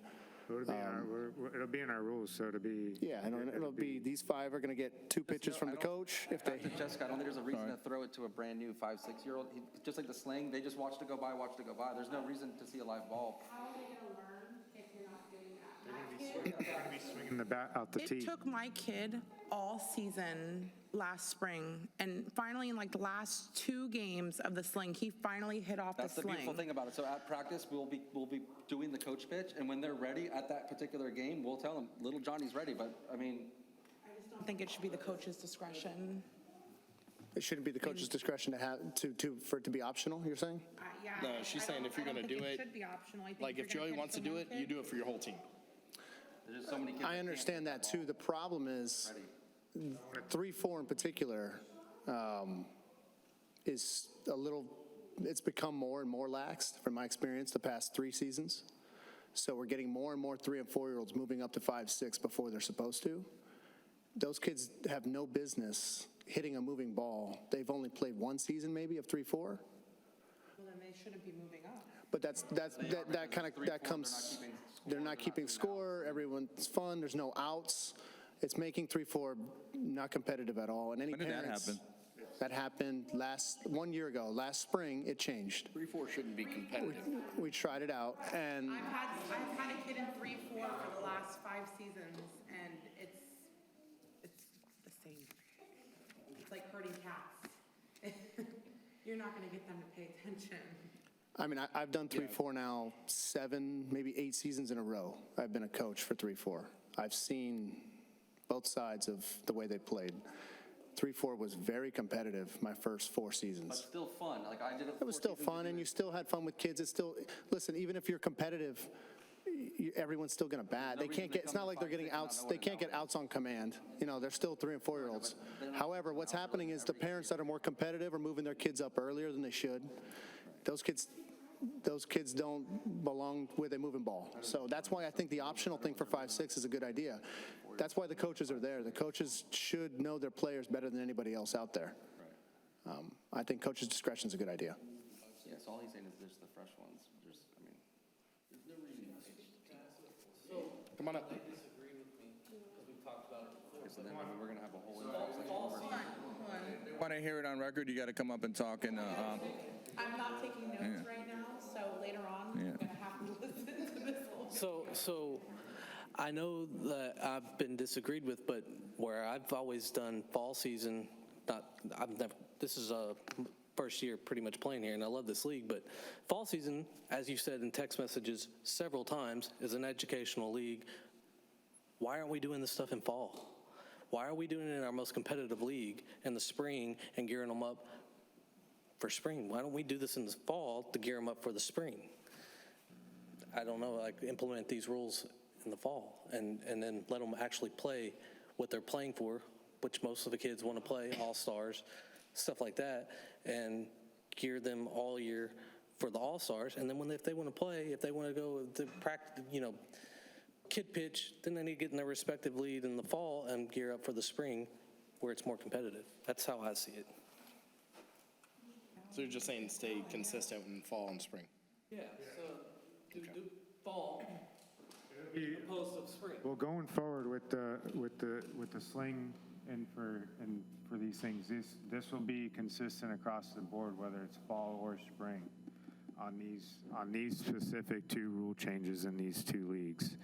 It'll be in our rules, so it'll be. yeah, and it'll be, these 5 are going to get 2 pitches from the coach. If they, Jessica, I don't think there's a reason to throw it to a brand new 5, 6-year-old. Just like the sling, they just watched it go by. There's no reason to see a live ball. How are they gonna learn if you're not getting that? They're gonna be swinging the bat out the tee. It took my kid all season last spring, and finally in like the last 2 games of the sling, he finally hit off the That's the sling. beautiful thing about it. So at practice, we'll be doing the coach pitch, and when they're ready at that particular game, we'll tell them, little Johnny's ready. But I mean, I just don't think it should be the coach's discretion. it shouldn't be the coach's discretion to have, for it to be optional, you're saying? Yeah. No, she's saying if you're gonna do it, It should be optional. I think Like if you're gonna Joey pitch wants to to do one it, kid. you do it for your whole team. there's just so many kids. I understand that too. The problem is 3-4 in particular is a little, it's become more and more lax from my experience the past 3 seasons. So we're getting more and more 3 and 4-year-olds moving up to 5, 6 before they're supposed to. Those kids have no business hitting a moving ball. They've only played 1 season maybe of 3-4. Well, then they shouldn't be moving up. But that comes, they're not keeping score, everyone's fun, there's no outs. It's making 3-4 not competitive at all. And any When did that parents- happen? That happened 1 year ago. Last spring, it changed. 3-4 shouldn't be competitive. We tried it out, and I've had a kid in 3-4 for the last 5 seasons, and it's the same. It's like herding cats. You're not going to get them to pay attention. I mean, I've done 3-4 now 7, maybe 8 seasons in a row. I've been a coach for 3-4. I've seen both sides of the way they played. 3-4 was very competitive my first 4 But seasons. still fun. Like I did it. It was still fun, and you still had fun with kids. It's still, listen, even if you're competitive, everyone's still going to bat. They can't get, it's not like they're getting outs, they can't get outs on command. You know, they're still 3 and 4 year olds. However, what's happening is the parents that are more competitive are moving their kids up earlier than they should. Those kids don't belong where they move in ball. So that's why I think the optional thing for 5-6 is a good idea. That's why the coaches are there. The coaches should know their players better than anybody else out there. I think coach's discretion is a good idea. Yeah, so all he's saying is there's the fresh ones. There's, I mean, Come on up. okay, so then I mean, we're gonna have a whole info section where Want to hear it on record, you got to come up and talk and, I'm not taking notes right now, so later on, you're going to have to listen to this whole. So I know that I've been disagreed with, but where I've always done fall season, this is a first year pretty much playing here, and I love this league, but fall season, as you said in text messages several times, is an educational league. Why aren't we doing this stuff in fall? Why are we doing it in our most competitive league in the spring and gearing them up for spring? Why don't we do this in the fall to gear them up for the spring? I don't know, like implement these rules in the fall and then let them actually play what they're playing for, which most of the kids want to play, all-stars, stuff like that, and gear them all year for the all-stars. And then if they want to play, if they want to go to practice, kid pitch, then they need to get in their respective lead in the fall and gear up for the spring where it's more competitive. That's how I see it. So you're just saying stay consistent in fall and spring? Yeah, so do fall opposed to spring. Well, going forward with the sling and for these things, this will be consistent across the board, whether it's fall or spring, on these specific 2 rule changes in these 2 leagues.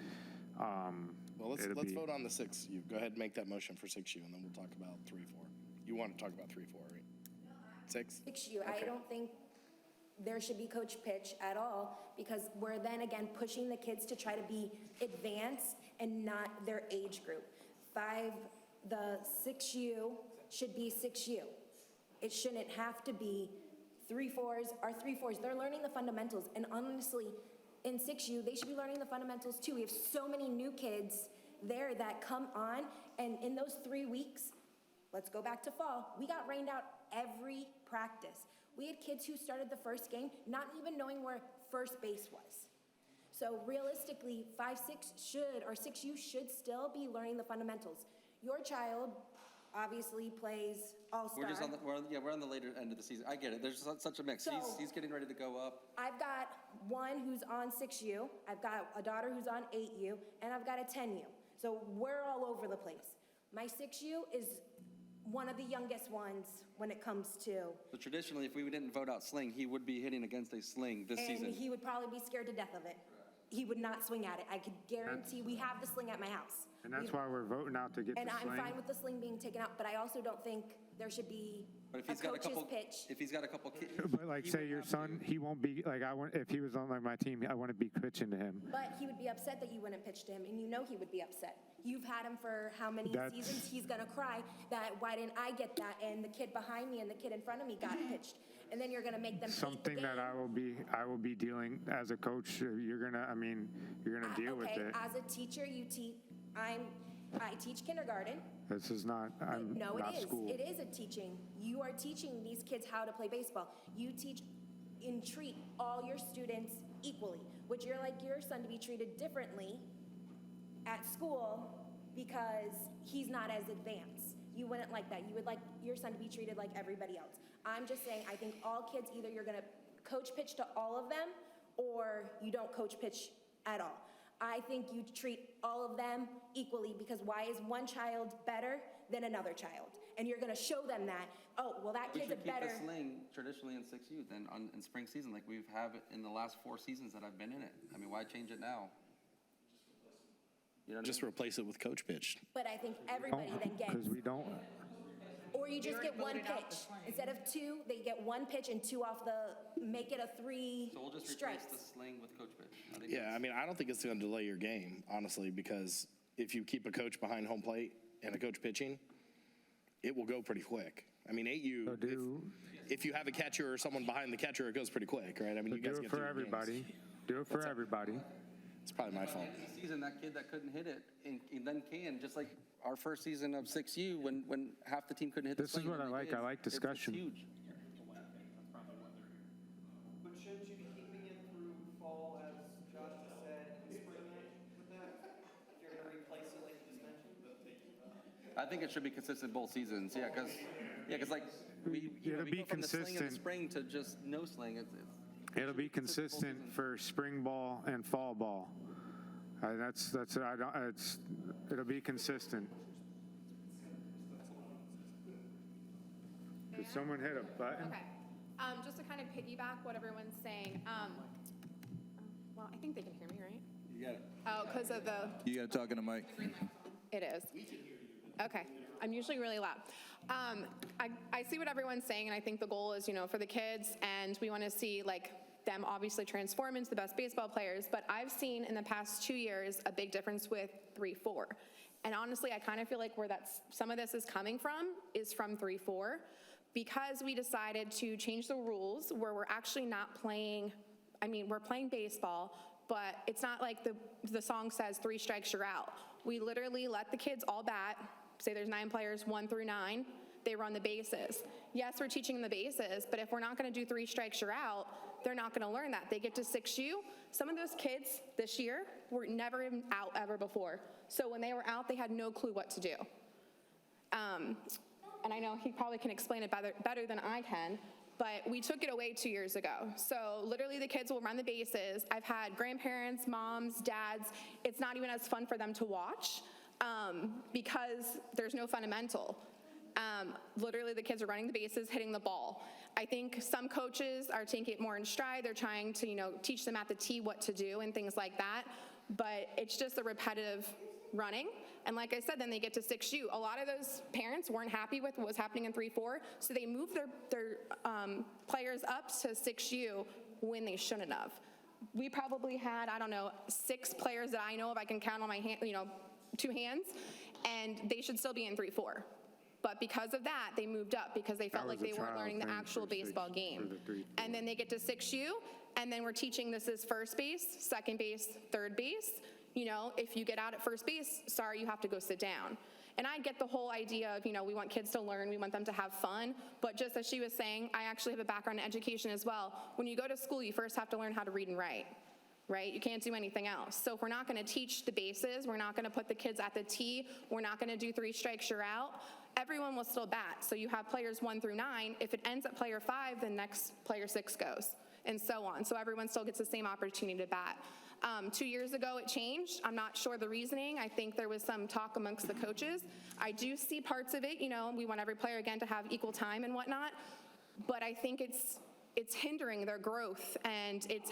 Well, let's vote on the 6U. Go ahead and make that motion for 6U, and then we'll talk about 3-4. You want to talk about 3-4, right? 6? 6U. I don't think there should be coach pitch at all, because we're then again pushing the kids to try to be advanced and not their age group. The 6U should be 6U. It shouldn't have to be 3-4s are 3-4s. They're learning the fundamentals, and honestly, in 6U, they should be learning the fundamentals too. We have so many new kids there that come on, and in those 3 weeks, let's go back to fall, we got rained out every practice. We had kids who started the first game not even knowing where first base was. So realistically, 5-6 should, or 6U should still be learning the fundamentals. Your child obviously plays all-star. we're just on we're on the later end of the season. I get it. There's such a mix. So- He's getting ready to go up. I've got one who's on 6U, I've got a daughter who's on 8U, and I've got a 10U. So we're all over the place. My 6U is one of the youngest ones when it comes to, So traditionally, if we didn't vote out sling, he would be hitting against a sling this season. and he would probably be scared to death of it. He would not swing at it. I could guarantee, we have the sling at my house. And that's why we're voting out to get the And sling. I'm fine with the sling being taken out, but I also don't think there should be But if a he's got a coach's couple, pitch. if he's got a couple kids, But like, say your son, he won't be, like, if he was on like my team, I wouldn't be pitching to him. But he would be upset that you wouldn't pitch to him, and you know he would be upset. You've had him for how many That's- seasons? He's gonna cry that, why didn't I get that? And the kid behind me and the kid in front of me got pitched. And then you're gonna make them hate the Something that game. I will be dealing, as a coach, you're gonna deal with Okay, it. as a teacher, I teach kindergarten. This is not, I'm No, not it is. school. It is a teaching. You are teaching these kids how to play baseball. You teach and treat all your students equally. Would you like your son to be treated differently at school because he's not as advanced? You wouldn't like that. You would like your son to be treated like everybody else. I'm just saying, I think all kids, either you're gonna coach pitch to all of them, or you don't coach pitch at all. I think you treat all of them equally, because why is one child better than another child? And you're gonna show them that, oh, well, that we kid's a should keep better. the sling traditionally in 6U then in spring season, like we've had it in the last 4 seasons that I've been in it. I mean, why change it now? You know what I Just mean? replace it with coach pitch. But I think everybody then Because gets, we don't, Or you just get one pitch. Instead of two, they get one pitch and two off make it a three So we'll just strikes. replace the sling with coach pitch. I think Yeah, I mean, I don't think it's going to delay your game, honestly, because if you keep a coach behind home plate and a coach pitching, it will go pretty quick. I mean, 8U, if you have a catcher or someone behind the catcher, it goes pretty quick, right? I mean, you guys Do it get for through your games. everybody. Do it for everybody. It's probably my fault. season, that kid that couldn't hit it and then can, just like our first season of 6U when half the team couldn't hit the This is sling. what I and they like. did. I like It's discussion. huge. But shouldn't you be keeping it through fall, as Josh just said, and spring with that? If you're gonna replace it like you just mentioned? I think it should be consistent both seasons, yeah, because like, we It'll be go from the sling in the consistent. spring to just no sling. It'll be consistent for spring ball and fall ball. It'll be consistent. Did someone hit a button? Okay. Just to kind of piggyback what everyone's saying, well, I think they can hear me, right? You got it. Oh, because of the, You got to talk in the mic. it is. Okay, I'm usually really loud. I see what everyone's saying, and I think the goal is, for the kids, and we want to see, them obviously transform into the best baseball players, but I've seen in the past 2 years a big difference with 3-4. And honestly, I kind of feel like where some of this is coming from is from 3-4, because we decided to change the rules where we're actually not playing, we're playing baseball, but it's not like the song says 3 strikes, you're out. We literally let the kids all bat, say there's 9 players, 1 through 9, they run the bases. Yes, we're teaching them the bases, but if we're not going to do 3 strikes, you're out, they're not going to learn that. They get to 6U. Some of those kids this year were never even out ever before. So when they were out, they had no clue what to do. And I know he probably can explain it better than I can, but we took it away 2 years ago. So literally the kids will run the bases. I've had grandparents, moms, dads. It's not even as fun for them to watch because there's no fundamental. Literally the kids are running the bases, hitting the ball. I think some coaches are taking it more in stride. They're trying to, teach them at the tee what to do and things like that. But it's just a repetitive running. And like I said, then they get to 6U. A lot of those parents weren't happy with what was happening in 3-4, so they moved their players up to 6U when they shouldn't have. We probably had, 6 players that I know of, I can count on my hand, 2 hands, and they should still be in 3-4. But because of that, they moved up because they felt like they weren't learning the actual baseball game. And then they get to 6U, and then we're teaching this is first base, second base, third base. If you get out at first base, sorry, you have to go sit down. And I get the whole idea of, we want kids to learn, we want them to have fun. But just as she was saying, I actually have a background in education as well. When you go to school, you first have to learn how to read and write. Right? You can't do anything else. So if we're not going to teach the bases, we're not going to put the kids at the tee, we're not going to do 3 strikes, you're out, everyone will still bat. So you have players 1 through 9. If it ends at player 5, then next player 6 goes, and so on. So everyone still gets the same opportunity to bat. 2 years ago, it changed. I'm not sure the reasoning. I think there was some talk amongst the coaches. I do see parts of it, we want every player, again, to have equal time and whatnot. But I think it's hindering their growth, and it's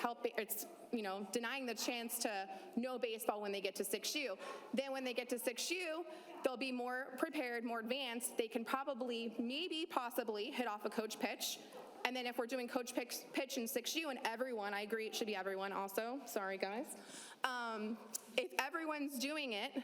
denying the chance to know baseball when they get to 6U. Then when they get to 6U, they'll be more prepared, more advanced. They can probably, maybe, possibly hit off a coach pitch. And then if we're doing coach pitch in 6U, and everyone, I agree it should be everyone also, sorry guys. If everyone's doing it,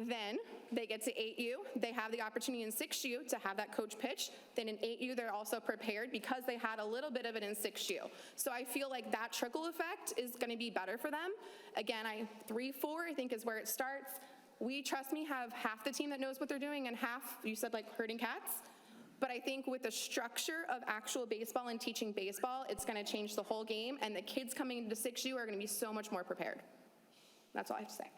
then they get to 8U. They have the opportunity in 6U to have that coach pitch. Then in 8U, they're also prepared because they had a little bit of it in 6U. So I feel like that trickle effect is going to be better for them. Again, 3-4, I think, is where it starts. We, trust me, have half the team that knows what they're doing and half, you said, like herding cats. But I think with the structure of actual baseball and teaching baseball, it's going to change the whole game, and the kids coming into 6U are going to be so much more prepared. That's all I have to say.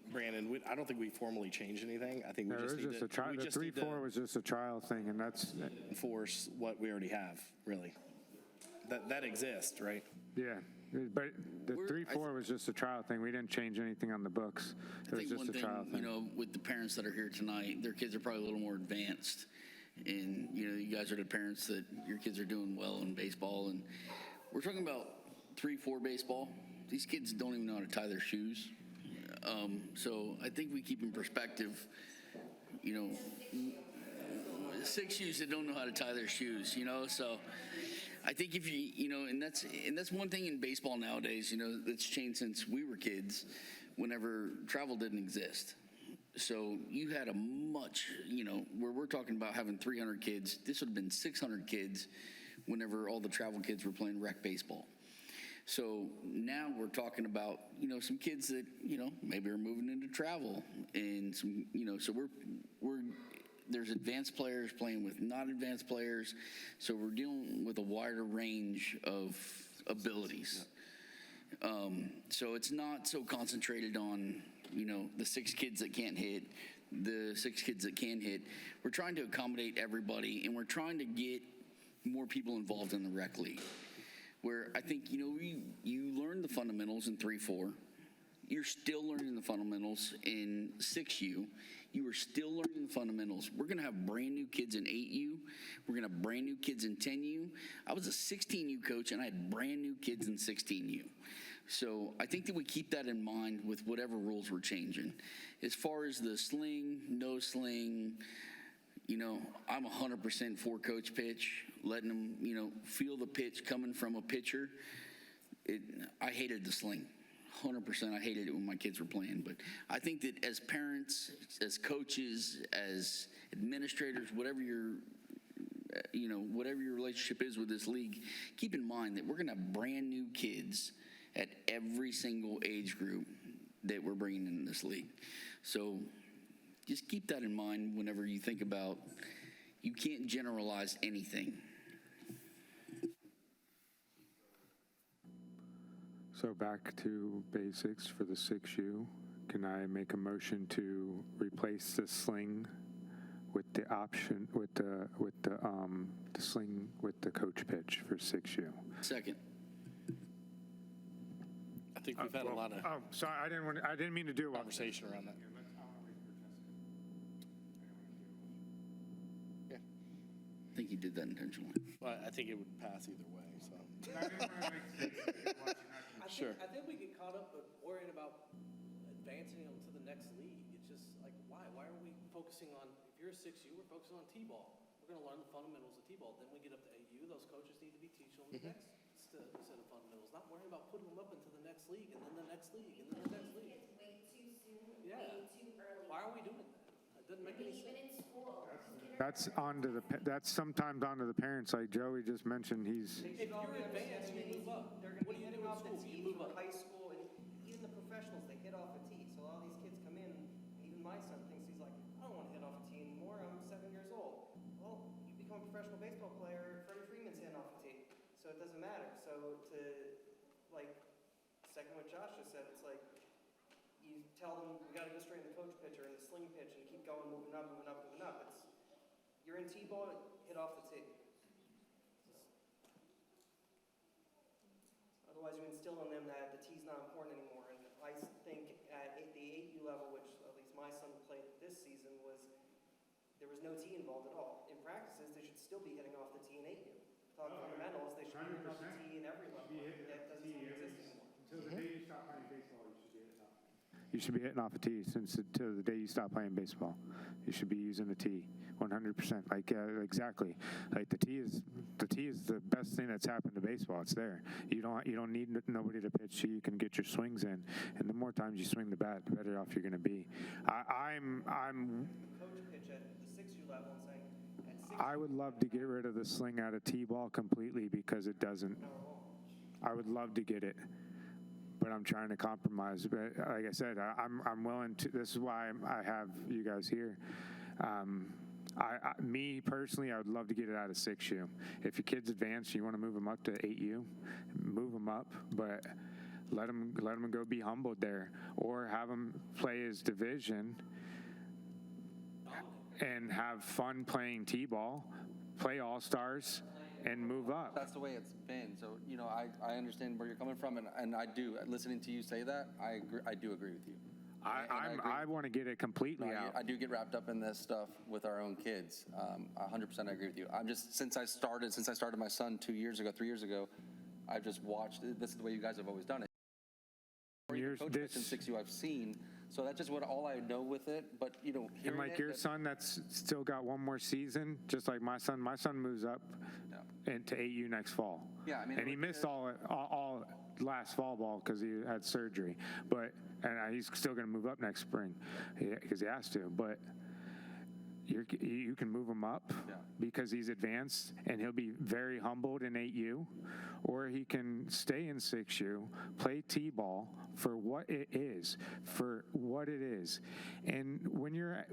Brandon, I don't think we formally changed anything. I think we just need to. The 3-4 was just a trial thing, and that's enforce what we already have, really. That exists, right? Yeah, but the 3-4 was just a trial thing. We didn't change anything on the books. It was just a trial thing. With the parents that are here tonight, their kids are probably a little more advanced. And, you guys are the parents that your kids are doing well in baseball. And we're talking about 3-4 baseball. These kids don't even know how to tie their shoes. So I think we keep in perspective, 6Us that don't know how to tie their shoes, so I think if and that's one thing in baseball nowadays, that's changed since we were kids, whenever travel didn't exist. So you had a much, where we're talking about having 300 kids, this would have been 600 kids whenever all the travel kids were playing rec baseball. So now we're talking about, some kids that, maybe are moving into travel, and some, so there's advanced players playing with not advanced players. So we're dealing with a wider range of abilities. So it's not so concentrated on, the 6 kids that can't hit, the 6 kids that can hit. We're trying to accommodate everybody, and we're trying to get more people involved in the rec league. Where I think, you learn the fundamentals in 3-4. You're still learning the fundamentals in 6U. You are still learning the fundamentals. We're going to have brand new kids in 8U. We're going to have brand new kids in 10U. I was a 16U coach, and I had brand new kids in 16U. So I think that we keep that in mind with whatever rules we're changing. As far as the sling, no sling, I'm 100% for coach pitch, letting them, feel the pitch coming from a pitcher. I hated the sling. 100%. I hated it when my kids were playing. But I think that as parents, as coaches, as administrators, whatever your relationship is with this league, keep in mind that we're going to have brand new kids at every single age group that we're bringing in this league. So just keep that in mind whenever you think about, you can't generalize anything. So back to basics for the 6U. Can I make a motion to replace the sling with the option, with the sling with the coach pitch for 6U? Second. I think we've had a lot of Oh, sorry, I didn't mean to do it. conversation around that. Yeah, I think he did that intentionally. well, I think it would pass either way, so. I think we get caught up with worrying about advancing them to the next league. It's just like, why? Why are we focusing on, if you're a 6U, we're focusing on T-ball. We're going to learn the fundamentals of T-ball. Then we get up to 8U, those coaches need to be teaching them the next set of fundamentals. Not worrying about putting them up into the next league, and then the next league, and then the next league. It's way too soon, Yeah. way too early. Why are we doing that? It doesn't make any Even sense. in school. That's sometimes onto the parents, like Joey just mentioned. If you're advanced, you move up. They're going to What be do you hitting do off off the the tee, tee you move from up. high school, and even the professionals, they hit off a tee. So a lot of these kids come in, even my son thinks, he's like, I don't want to hit off a tee anymore, I'm 7 years old. Well, you become a professional baseball player, Freddie Freeman's hitting off a tee, so it doesn't matter. So to, like, second what Josh just said, it's like, you tell them, we got to go straight in the coach pitch or in the sling pitch and keep going, moving up, moving up, moving up. You're in T-ball, hit off the tee. Otherwise, you instill in them that the tee's not important anymore. And I think at the 8U level, which at least my son played this season, there was no tee involved at all. In practices, they should still be hitting off the tee in 8U. Talking fundamentals, they should be hitting off the tee in every level. That doesn't exist anymore. Until the day you stop playing baseball, you should be hitting off. You should be hitting off a tee until the day you stop playing baseball. You should be using the tee, 100%. Exactly. Like the tee is the best thing that's happened to baseball. It's there. You don't need nobody to pitch. You can get your swings in, and the more times you swing the bat, the better off you're going to be. I'm Coach pitch at the 6U level and saying, at 6U, I would love to get rid of the sling out of T-ball completely because it doesn't. I would love to get it, but I'm trying to compromise. But like I said, I'm willing to. This is why I have you guys here. Me personally, I would love to get it out of 6U. If your kid's advanced, you want to move them up to 8U, move them up, but let them go be humbled there, or have them play as division and have fun playing T-ball, play all-stars, and move up. That's the way it's been. So, I understand where you're coming from, and I do. Listening to you say that, I do agree with you. I want to get it completely out. I do get wrapped up in this stuff with our own kids. 100% I agree with you. I'm just, since I started my son 3 years ago, I've just watched, this is the way you guys have always done it. Coach pitch in 6U, I've seen So that's just what all I know with it. But you know, And hearing like it, your that- son that's still got one more season, just like my son moves up into 8U next fall. Yeah, I mean, And he missed all last fall ball because he had surgery, and he's still going to move up next spring because he has to, but you can move him up because he's advanced and he'll be very humbled in 8U, or he can stay in 6U, play T-ball for what it is, And when you're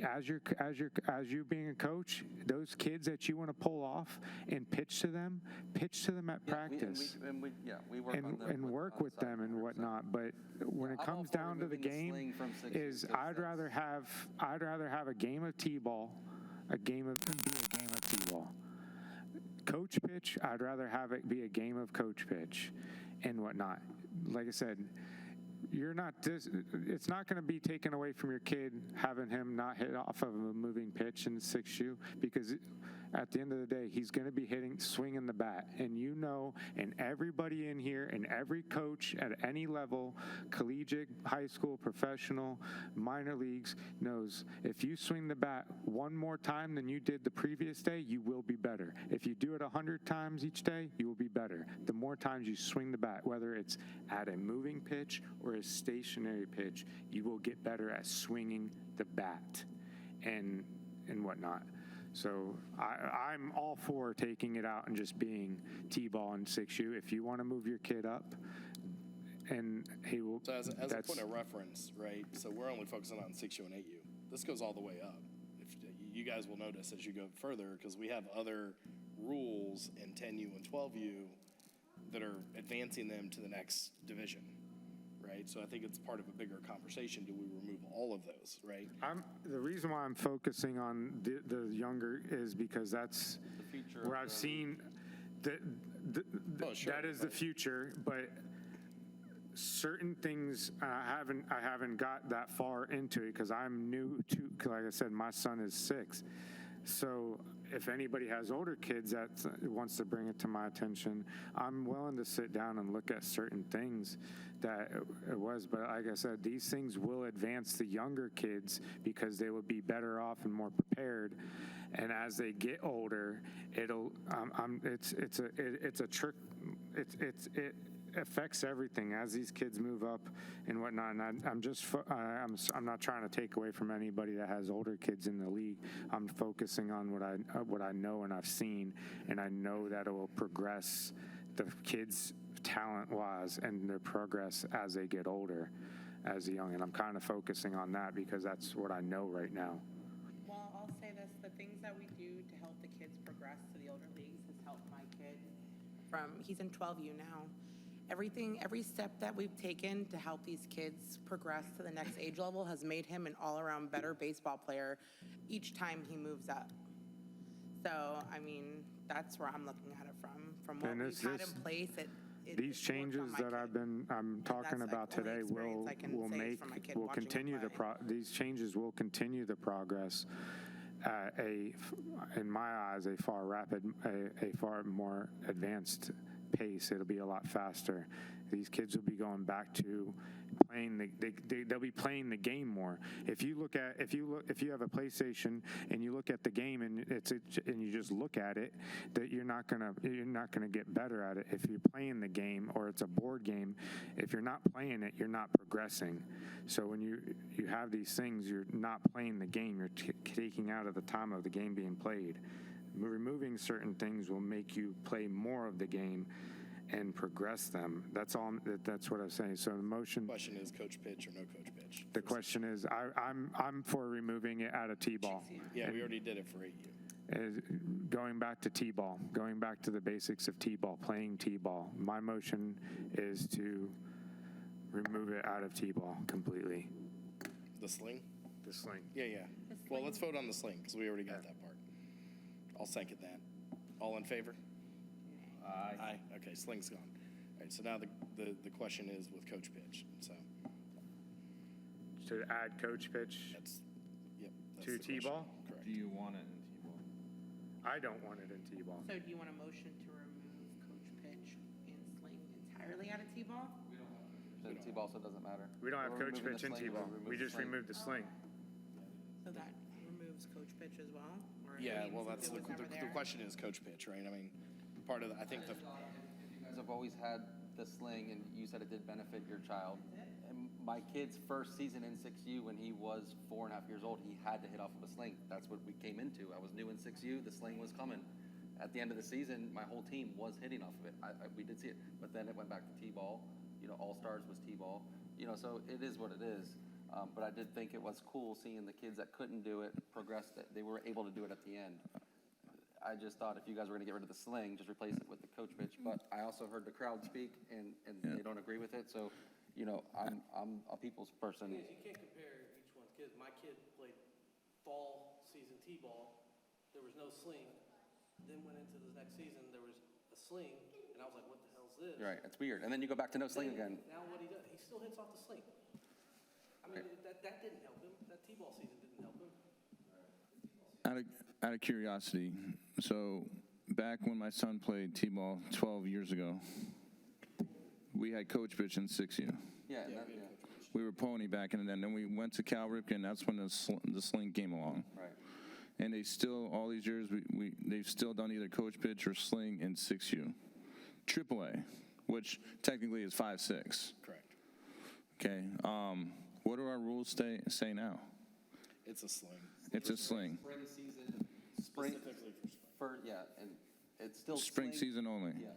as you being a coach, those kids that you want to pull off and pitch to them at practice. We work on them And work with them and whatnot. But when it I'm all comes for down to the removing the game, sling from 6U is because I'd rather have a game of T-ball, be a game of T-ball. Coach pitch, I'd rather have it be a game of coach pitch and whatnot. Like I said, it's not going to be taken away from your kid having him not hit off of a moving pitch in 6U, because at the end of the day, he's going to be swinging the bat. And and everybody in here and every coach at any level, collegiate, high school, professional, minor leagues, knows if you swing the bat one more time than you did the previous day, you will be better. If you do it 100 times each day, you will be better. The more times you swing the bat, whether it's at a moving pitch or a stationary pitch, you will get better at swinging the bat and whatnot. So I'm all for taking it out and just being T-ball in 6U. If you want to move your kid up, and he will. So as a point of reference, right? So we're only focusing on 6U and 8U. This goes all the way up. If you guys will notice as you go further, because we have other rules in 10U and 12U that are advancing them to the next division, right? So I think it's part of a bigger conversation. Do we remove all of those, right? The reason why I'm focusing on the younger is because that's where I've seen that that is the future, but certain things I haven't got that far into it because I'm new to, like I said, my son is 6. So if anybody has older kids that wants to bring it to my attention, I'm willing to sit down and look at certain things that it was. But like I said, these things will advance the younger kids because they will be better off and more prepared. And as they get older, it's a trick. It affects everything as these kids move up and whatnot. And I'm not trying to take away from anybody that has older kids in the league. I'm focusing on what I know and I've seen, and I know that it will progress the kids talent-wise and their progress as they get older, as a young. And I'm kind of focusing on that because that's what I know right now. Well, I'll say this, the things that we do to help the kids progress to the older leagues has helped my kid he's in 12U now. Every step that we've taken to help these kids progress to the next age level has made him an all-around better baseball player each time he moves up. So, I mean, that's where I'm looking at it from what we've had in place. These changes that I'm talking about today will continue these changes will continue the progress at in my eyes, a far more advanced pace. It'll be a lot faster. These kids will be going back to playing they'll be playing the game more. If you have a PlayStation and you look at the game and you just look at it, that you're not gonna get better at it. If you're playing the game or it's a board game, if you're not playing it, you're not progressing. So when you have these things, you're not playing the game. You're taking out of the time of the game being played. Removing certain things will make you play more of the game and progress them. That's all. That's what I'm saying. So the motion. The question is coach pitch or no coach pitch. The question is, I'm for removing it out of T-ball. Yeah, we already did it for 8U. Going back to T-ball, going back to the basics of T-ball, playing T-ball. My motion is to remove it out of T-ball completely. The sling? The sling. Yeah. Well, let's vote on the sling because we already got that part. I'll second that. All in favor? Aye. Okay, sling's gone. All right, so now the question is with coach pitch. So to add coach pitch that's to the T-ball? question. Correct. Do you want it in T-ball? I don't want it in T-ball. So do you want a motion to remove coach pitch and sling entirely out of T-ball? in T-ball, so it doesn't matter. We don't have We're coach removing pitch the in sling, T-ball. we're We removing just the sling. removed the sling. So that removes coach pitch as well? Or, I Yeah, mean, well, since that's it was never the there? question is coach pitch, right? I mean, part of the, I think the, You guys have always had the sling, and you said it did benefit your child. And my kid's first season in 6U, when he was 4.5 years old, he had to hit off of a sling. That's what we came into. I was new in 6U, the sling was coming. At the end of the season, my whole team was hitting off of it. We did see it, but then it went back to T-ball. You know, All-Stars was T-ball. You know, so it is what it is. But I did think it was cool seeing the kids that couldn't do it progress. They were able to do it at the end. I just thought if you guys were going to get rid of the sling, just replace it with the coach pitch. But I also heard the crowd speak, and they don't agree with it. So, you know, I'm a people's person. You can't compare each one's kids. My kid played fall season T-ball. There was no sling. Then went into the next season, there was a sling, and I was like, what the hell's this? Right, it's weird. And then you go back to no sling again. Now what he does, he still hits off the sling. I mean, that didn't help him. That T-ball season didn't help him. Out of curiosity, so back when my son played T-ball 12 years ago, we had coach pitch in 6U. Yeah, We were pony back in the day, and then we went to Cal Ripken, that's when the sling came along. Right. And they still, all these years, they've still done either coach pitch or sling in 6U. AAA, which technically is 5-6. correct. Okay, what do our rules say now? It's a sling. It's a sling. Spring season, Specifically for spring. yeah, and it's still Spring sling. season only. Yeah,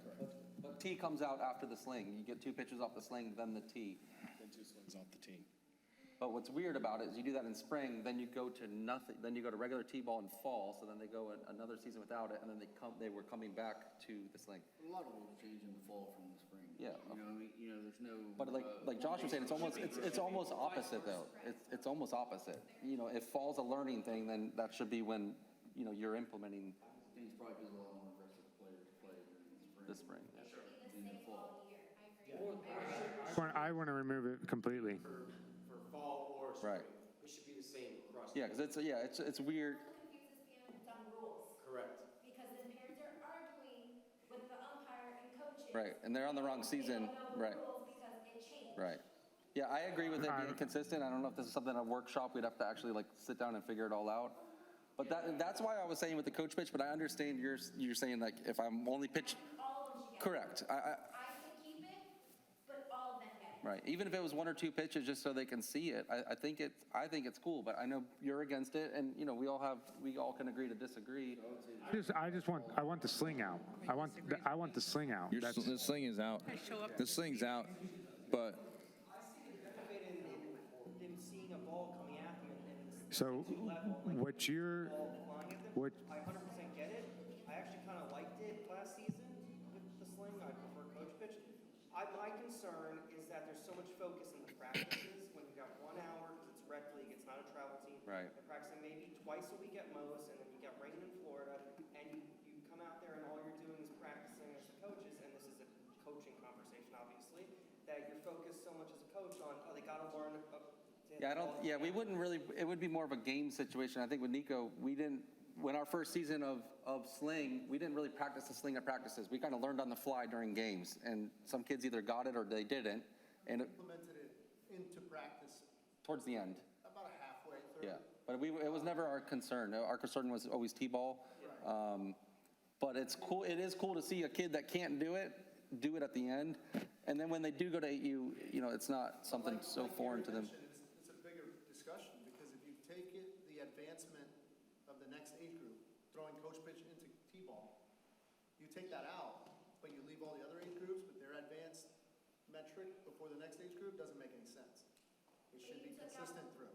but T comes out after the sling. You get 2 pitches off the sling, then the T. Then 2 slings off the tee. But what's weird about it is you do that in spring, then you go to nothing, then you go to regular T-ball in fall, so then they go another season without it, and then they were coming back to the sling. A lot of rules change in the fall from the spring. Yeah. There's no. But like Josh was saying, it's almost opposite though. It's almost opposite. You know, if fall's a learning thing, then that should be when, you know, you're implementing I think it's probably because a lot more aggressive players play in the spring. in the fall. I want to remove it completely. For fall or spring. Right. It should be the same across. Yeah, because it's weird. Correct. Because then parents are arguing with the umpire and coaches. Right, and they're on the wrong season. Right. Because it changed. Right. Yeah, I agree with it being consistent. I don't know if this is something a workshop, we'd have to actually like sit down and figure it all out. But that's why I was saying with the coach pitch, but I understand you're saying like if I'm only pitch. All of them should get it. Correct. I can keep it, but all of them get it. Right, even if it was 1 or 2 pitches, just so they can see it, I think it's cool, but I know you're against it, and, you know, we all can agree to disagree. I want the sling out. I want the sling out. The sling is out. The sling's out, but Them seeing a ball coming at them and So what you're, what, I 100% get it. I actually kind of liked it last season with the sling. I prefer coach pitch. My concern is that there's so much focus in the practices when you've got 1 hour, because it's rec league, it's not a travel team. Right. They're practicing maybe twice a week at most, and then you get rain in Florida, and you come out there and all you're doing is practicing as the coaches, and this is a coaching conversation, obviously, that you're focused so much as a coach on, oh, they got to learn. Yeah, we wouldn't really, it would be more of a game situation. I think with Nico, when our first season of sling, we didn't really practice the sling at practices. We kind of learned on the fly during games, and some kids either got it or they didn't. And Implemented it into practice towards the end, about halfway through. yeah. But it was never our concern. Our concern was always T-ball. But it's cool. It is cool to see a kid that can't do it at the end. And then when they do go to 8U, you know, it's not something so foreign to them. It's a bigger discussion, because if you take the advancement of the next age group, throwing coach pitch into T-ball, you take that out, but you leave all the other age groups with their advanced metric before the next age group, doesn't make any sense. It should be consistent through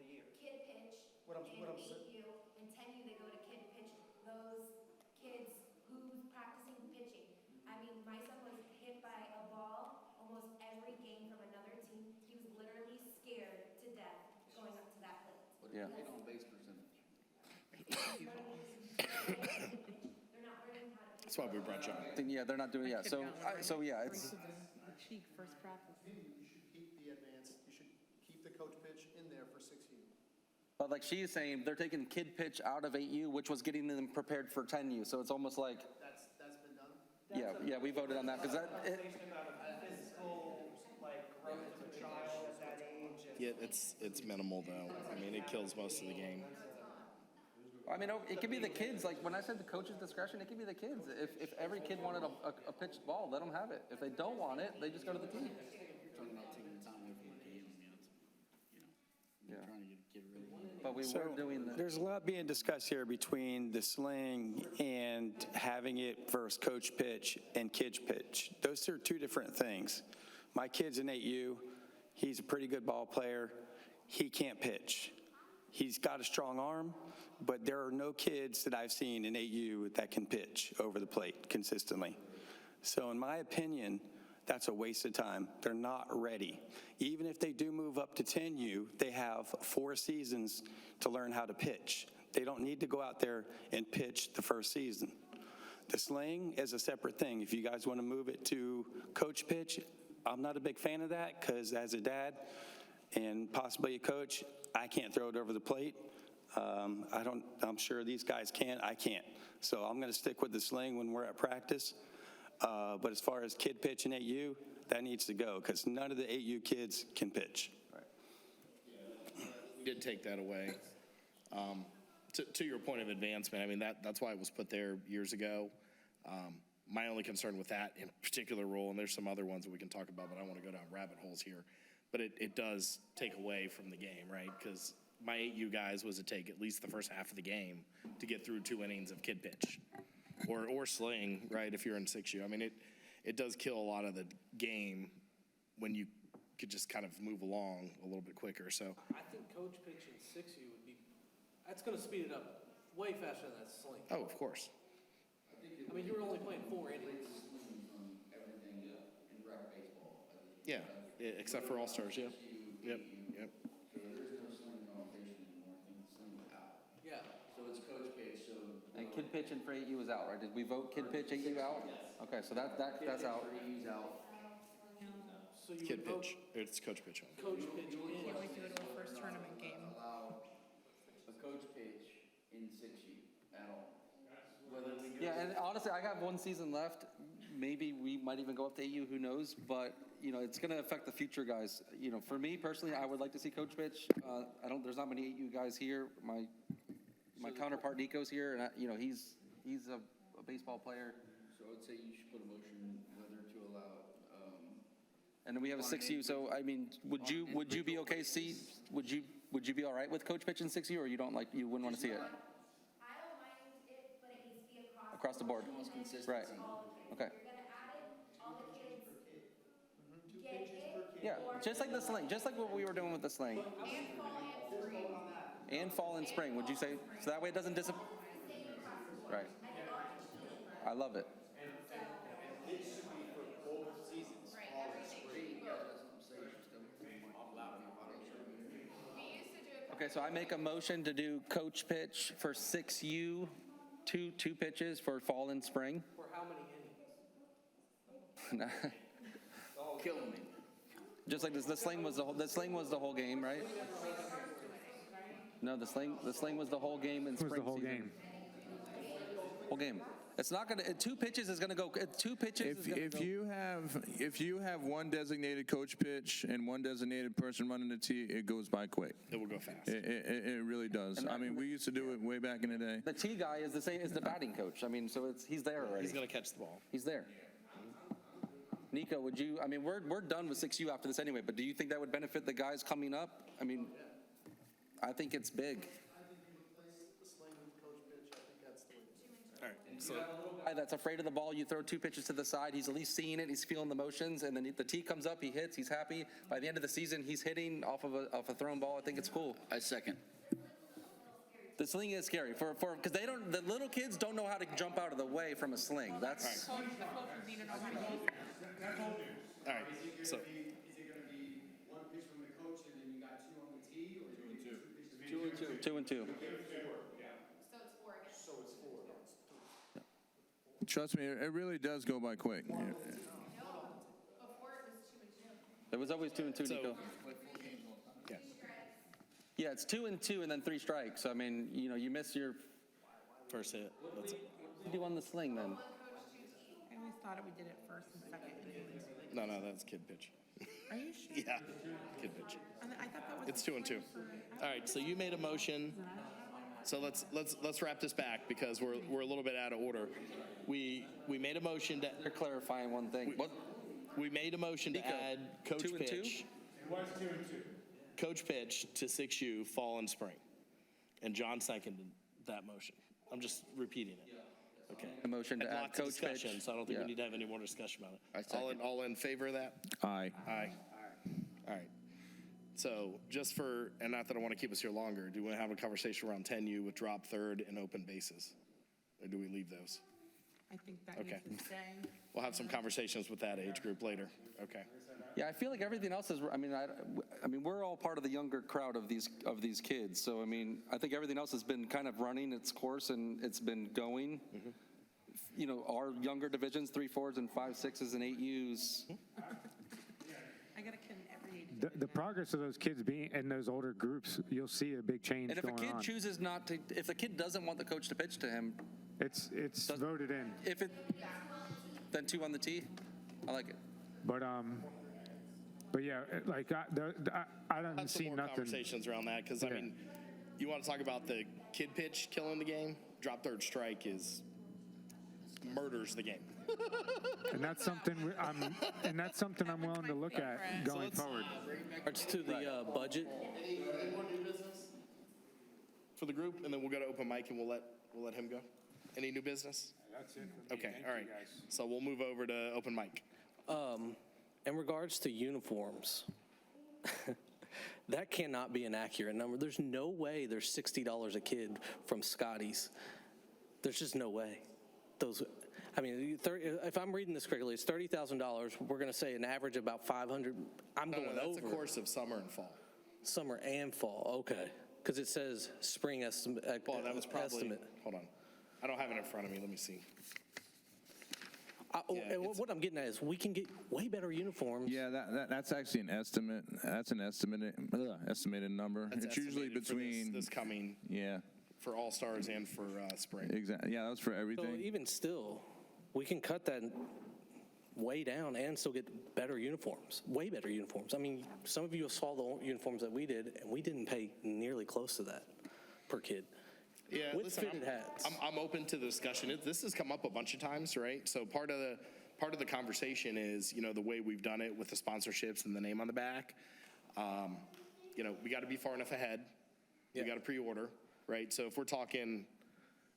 the year. Kid pitch What I'm in saying- 8U, and 10U they go to kid pitch. Those kids who's practicing pitching. I mean, my son was hit by a ball almost every game from another team. He was literally scared to death going up to that plate. Yeah. Hit on base percentage. They're not learning how to pitch. That's why we brought you on. Yeah, they're not doing, yeah. So yeah, it's, The cheek first practice. You should keep the advanced, you should keep the coach pitch in there for 6U. but like she's saying, they're taking kid pitch out of 8U, which was getting them prepared for 10U. So it's almost like, That's been done? yeah, we voted on that because Conversation about a physical Yeah, it's minimal though. I mean, it kills most of the game. I mean, it could be the kids. Like when I said the coach's discretion, it could be the kids. If every kid wanted a pitched ball, let them have it. If they don't want it, they just go to the tee. Talking about taking the time away from the game, I mean, Yeah. trying to get a kid rid of it. But we were doing the. There's a lot being discussed here between the sling and having it versus coach pitch and kids pitch. Those are two different things. My kid's an 8U. He's a pretty good ball player. He can't pitch. He's got a strong arm, but there are no kids that I've seen in 8U that can pitch over the plate consistently. So in my opinion, that's a waste of time. They're not ready. Even if they do move up to 10U, they have 4 seasons to learn how to pitch. They don't need to go out there and pitch the first season. The sling is a separate thing. If you guys want to move it to coach pitch, I'm not a big fan of that because as a dad and possibly a coach, I can't throw it over the plate. I'm sure these guys can. I can't. So I'm going to stick with the sling when we're at practice. But as far as kid pitch in 8U, that needs to go because none of the 8U kids can pitch. We did take that away. To your point of advancement, I mean, that's why it was put there years ago. My only concern with that in particular rule, and there's some other ones that we can talk about, but I don't want to go down rabbit holes here, but it does take away from the game, right? Because my 8U guys was to take at least the first half of the game to get through 2 innings of kid pitch or sling, right, if you're in 6U. I mean, it does kill a lot of the game when you could just kind of move along a little bit quicker, so. I think coach pitch in 6U would be, that's going to speed it up way faster than that sling. Oh, of course. I mean, you were only playing 4 innings. Yeah, except for All-Stars, yeah. Yep. So there's no sling connotation anymore. I think the sling is out. Yeah. So it's coach pitch, so. And kid pitch and for 8U is out, right? Did we vote kid pitch 8U out? Okay, so that's out. He's out. So you Kid would vote pitch, it's coach pitch only. coach pitch in. Can't wait to go to our first tournament game. Allow a coach pitch in 6U at all. Whether we go. Yeah, and honestly, I got 1 season left. Maybe we might even go up to 8U, who knows? But, it's going to affect the future guys. For me personally, I would like to see coach pitch. There's not many 8U guys here. My counterpart Nico's here, and he's a baseball player. So I would say you should put a motion whether to allow, And then we have a 6U, so I mean, would you be okay, would you be all right with coach pitch in 6U, or you wouldn't want to see it? I don't mind it, but it needs to be Across the board? Right, okay. You're gonna add it, all the kids get it. Yeah, just like the sling, just like what we were doing with the sling. And fall and spring, would you say? So that way it doesn't disappear? Right. I love it. Okay, so I make a motion to do coach pitch for 6U, two pitches for fall and spring. For how many innings? killing me. Just like this, the sling was the whole game, right? No, the sling was the whole game in It was spring the whole season. game. Whole game. It's not gonna. 2 pitches is gonna go. 2 pitches. is gonna go. If you have one designated coach pitch and one designated person running the tee, it goes by quick. It will go fast. It really does. I mean, we used to do it way back in the day. The tee guy is the same as the batting coach. I mean, so he's there already. He's going to catch the ball. He's there. Nico, would you? I mean, we're done with 6U after this anyway. But do you think that would benefit the guys coming up? I mean, I think it's big. All right, so Guy that's afraid of the ball, you throw 2 pitches to the side, he's at least seeing it, he's feeling the motions, and then the tee comes up, he hits, he's happy. By the end of the season, he's hitting off a thrown ball. I think it's cool. I second. The sling is scary because the little kids don't know how to jump out of the way from a sling. That's all right, so Is it going to be 1 pitch from the coach and then you got 2 on the tee, or 2 and 2? 2 and 2. So it's 4. Trust me, it really does go by quick. It was always 2 and 2, Nico. yeah. Yeah, it's 2 and 2 and then 3 strikes. I mean, you miss your First hit. That's it. What do you do on the sling then? I always thought we did it first and second innings. No, that's kid pitch. Are you sure? Yeah, kid pitch. I thought that It's 2-2. All right, so you made a motion. So let's wrap this back because we're a little bit out of order. We made a motion to. You're clarifying one thing. What? We made a motion to add Coach 2 and 2? Pitch. Coach Pitch to 6U fall and spring. And John seconded that motion. I'm just repeating it. Okay. A motion to And add lots of Coach Pitch. discussion, so I don't think we Yeah. need to have any more discussion about I it. second. All in favor of that? Aye. Aye. All right. So just for, and not that I want to keep us here longer, do we want to have a conversation around 10U with drop third and open bases? Or do we leave those? I think that Okay. needs to stay. We'll have some conversations with that age group later. Okay. Yeah, I feel like everything else is. I mean, we're all part of the younger crowd of these kids. So I mean, I think everything else has been kind of running its course and it's been going. You know, our younger divisions, 3 4s and 5 6s and 8 U's. I got to kin every age. The progress of those kids being in those older groups, you'll see a big change And if a going kid on. chooses not to, if the kid doesn't want the coach to pitch to him, It's voted in. if it, then 2 on the tee. I like it. But yeah, like I don't Have some see more nothing. conversations around that because, I Yeah. mean, you want to talk about the kid pitch killing the game? Drop third strike murders the game. And that's something I'm willing to look at going forward. Regards to the budget, Any more new business for the group, and then we'll go to open mic and we'll let him go. Any new business? That's it. Okay, all right. So we'll move over to open mic. in regards to uniforms, that cannot be an accurate number. There's no way there's $60 a kid from Scotty's. There's just no way. If I'm reading this correctly, it's $30,000. We're going to say an average about 500. I'm going That's over. a course of summer and fall. Summer and fall, okay. Because it says spring estimate. Well, that was probably, estimate. hold on. I don't have it in front of me. Let me see. And what I'm getting at is we can get way better uniforms. Yeah, that's actually an estimate. That's an estimated number. That's It's usually estimated for between, this coming, yeah, for All-Stars and for spring. exactly. Yeah, that was for So everything. even still, we can cut that way down and still get better uniforms, way better uniforms. I mean, some of you saw the uniforms that we did, and we didn't pay nearly close to that per kid. Yeah, With listen, fitted hats. I'm open to the discussion. This has come up a bunch of times, right? So part of the conversation is, the way we've done it with the sponsorships and the name on the back. We got to be far enough ahead. We got to pre-order, right? So if we're talking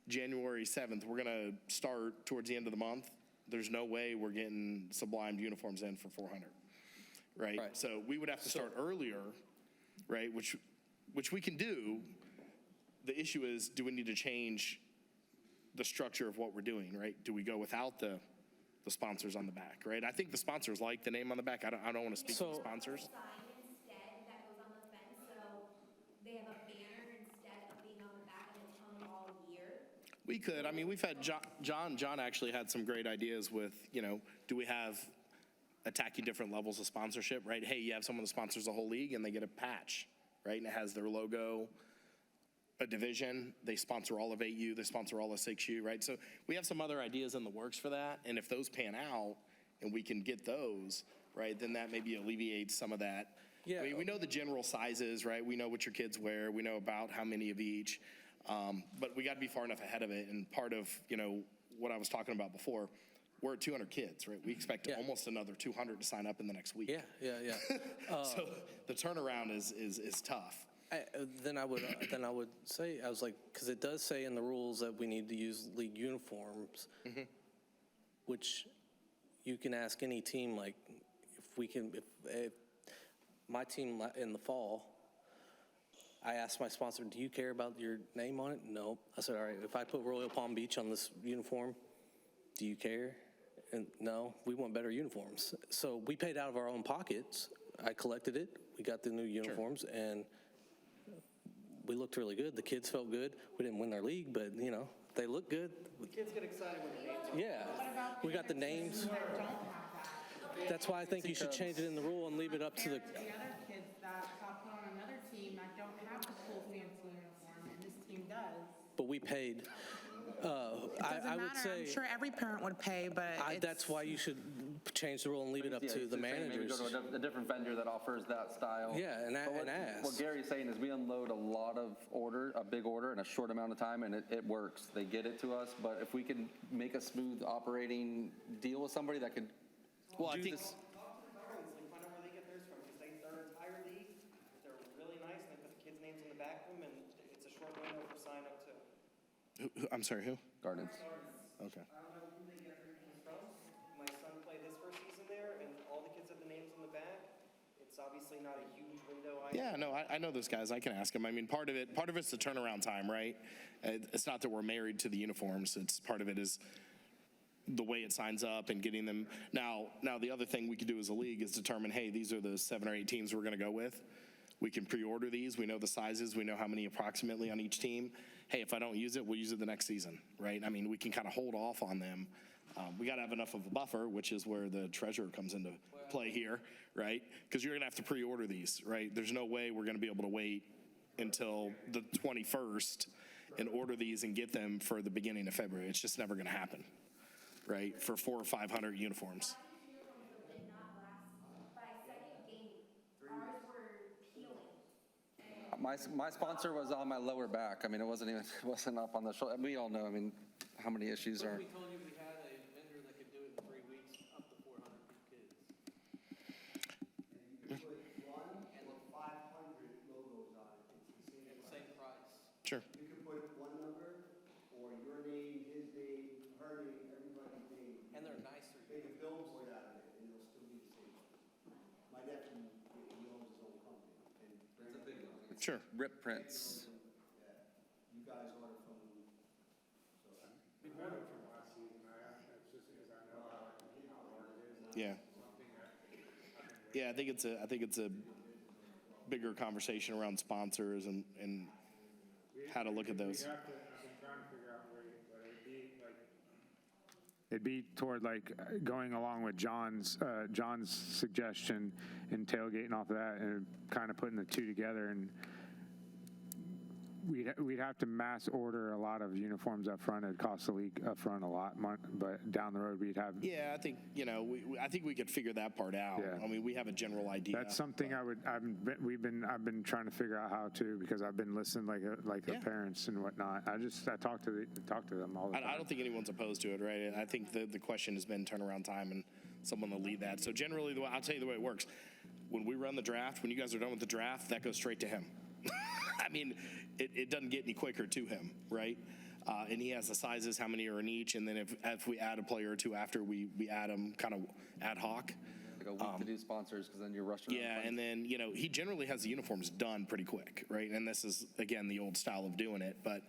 January 7th, we're going to start towards the end of the month. There's no way we're getting sublimed uniforms in for 400, right? So we would have to start earlier, right? Which we can do. The issue is, do we need to change the structure of what we're doing, right? Do we go without the sponsors on the back, right? I think the sponsors like the name on the back. I don't want to speak for the sponsors. Sign instead that goes on the fence, so they have a banner instead of being on the back and it's hung all year. We could. I mean, we've had John actually had some great ideas with, do we have attacking different levels of sponsorship, right? Hey, you have someone that sponsors the whole league and they get a patch, right? And it has their logo, a division, they sponsor all of 8U, they sponsor all of 6U, right? So we have some other ideas in the works for that, and if those pan out and we can get those, right, then that maybe alleviates some of that. Yeah. I mean, we know the general sizes, right? We know what your kids wear, we know about how many of each, but we got to be far enough ahead of it, and part of, what I was talking about before, we're at 200 kids, right? We expect almost another 200 to sign up in the next week. Yeah. So the turnaround is tough. Then I would say, I was like, because it does say in the rules that we need to use league uniforms, which you can ask any team, like, if my team in the fall, I asked my sponsor, do you care about your name on it? No. I said, all right, if I put Royal Palm Beach on this uniform, do you care? And no, we want better uniforms. So we paid out of our own pockets. I collected it. We got the new uniforms, and we looked really good. The kids felt good. We didn't win our league, but, they look good. Kids get excited when the names are. Yeah. We got the names. That's why I think you should change it in the rule and leave it up to the. The other kids that got put on another team that don't have the cool fancy uniform, and this team does. But we paid Doesn't I would matter. say, I'm sure every parent would pay, but that's why you should change the rule and leave it up Yeah, to it's the just saying managers. Maybe go to a different vendor that offers that style. Yeah, and But ask. What Gary's saying is we unload a lot of a big order in a short amount of time, and it works. They get it to us, but if we can make a smooth operating deal with somebody that could Well, I do think, this. Talk to the Guardians League, find out where they get theirs from, because their entire league, they're really nice, and they put the kids' names in the back of them, and it's a short window for sign up too. I'm sorry, who? Gardens. Okay. I don't know who they get their names from. My son played his first season there, and all the kids have the names on the back. It's obviously not a huge window. Yeah, no, I know those guys. I can ask them. I mean, part of it's the turnaround time, right? It's not that we're married to the uniforms. It's part of it is the way it signs up and getting them. Now the other thing we could do as a league is determine, hey, these are the 7 or 8 teams we're going to go with. We can pre-order these. We know the sizes. We know how many approximately on each team. Hey, if I don't use it, we'll use it the next season, right? I mean, we can kind of hold off on them. We got to have enough of a buffer, which is where the treasurer comes into play here, right? Because you're going to have to pre-order these, right? There's no way we're going to be able to wait until the 21st and order these and get them for the beginning of February. It's just never going to happen, right? For 400 or 500 uniforms. My sponsor was on my lower back. I mean, it wasn't up on the shoulder. We all know, I mean, how many issues are. We told you we had a vendor that could do it in 3 weeks, up to 400 kids. You could put 1 or 500 logos on it. It's the same price. Sure. You could put one number, or your name, his name, her name, everybody's name. And they're nicer. Make a billboard out of it, and it'll still be the same. My nephew, he owns his own company. And It's a big one. Sure. Rip prints. you guys order from, We ordered from last season, it's just because I know how it is. Yeah. Yeah, I think it's a bigger conversation around sponsors and how to look at those. I've been trying to figure out where, but it'd be toward like going along with John's suggestion and tailgating off of that and kind of putting the two together, and we'd have to mass order a lot of uniforms up front. It'd cost the league up front a lot, but down the road we'd have. Yeah, I think, I think we could figure that part out. Yeah. I mean, we have a general idea. That's something I've been trying to figure out how to, because I've been listening like the parents and whatnot. I talk to them all the time. I don't think anyone's opposed to it, right? I think the question has been turnaround time and someone will lead that. So generally, I'll tell you the way it works. When we run the draft, when you guys are done with the draft, that goes straight to him. I mean, it doesn't get any quicker to him, right? And he has the sizes, how many are in each, and then if we add a player or two after, we add them kind of ad hoc. Like a week to do sponsors, because then you're rushing. Yeah, and then, he generally has the uniforms done pretty quick, right? And this is, again, the old style of doing it, but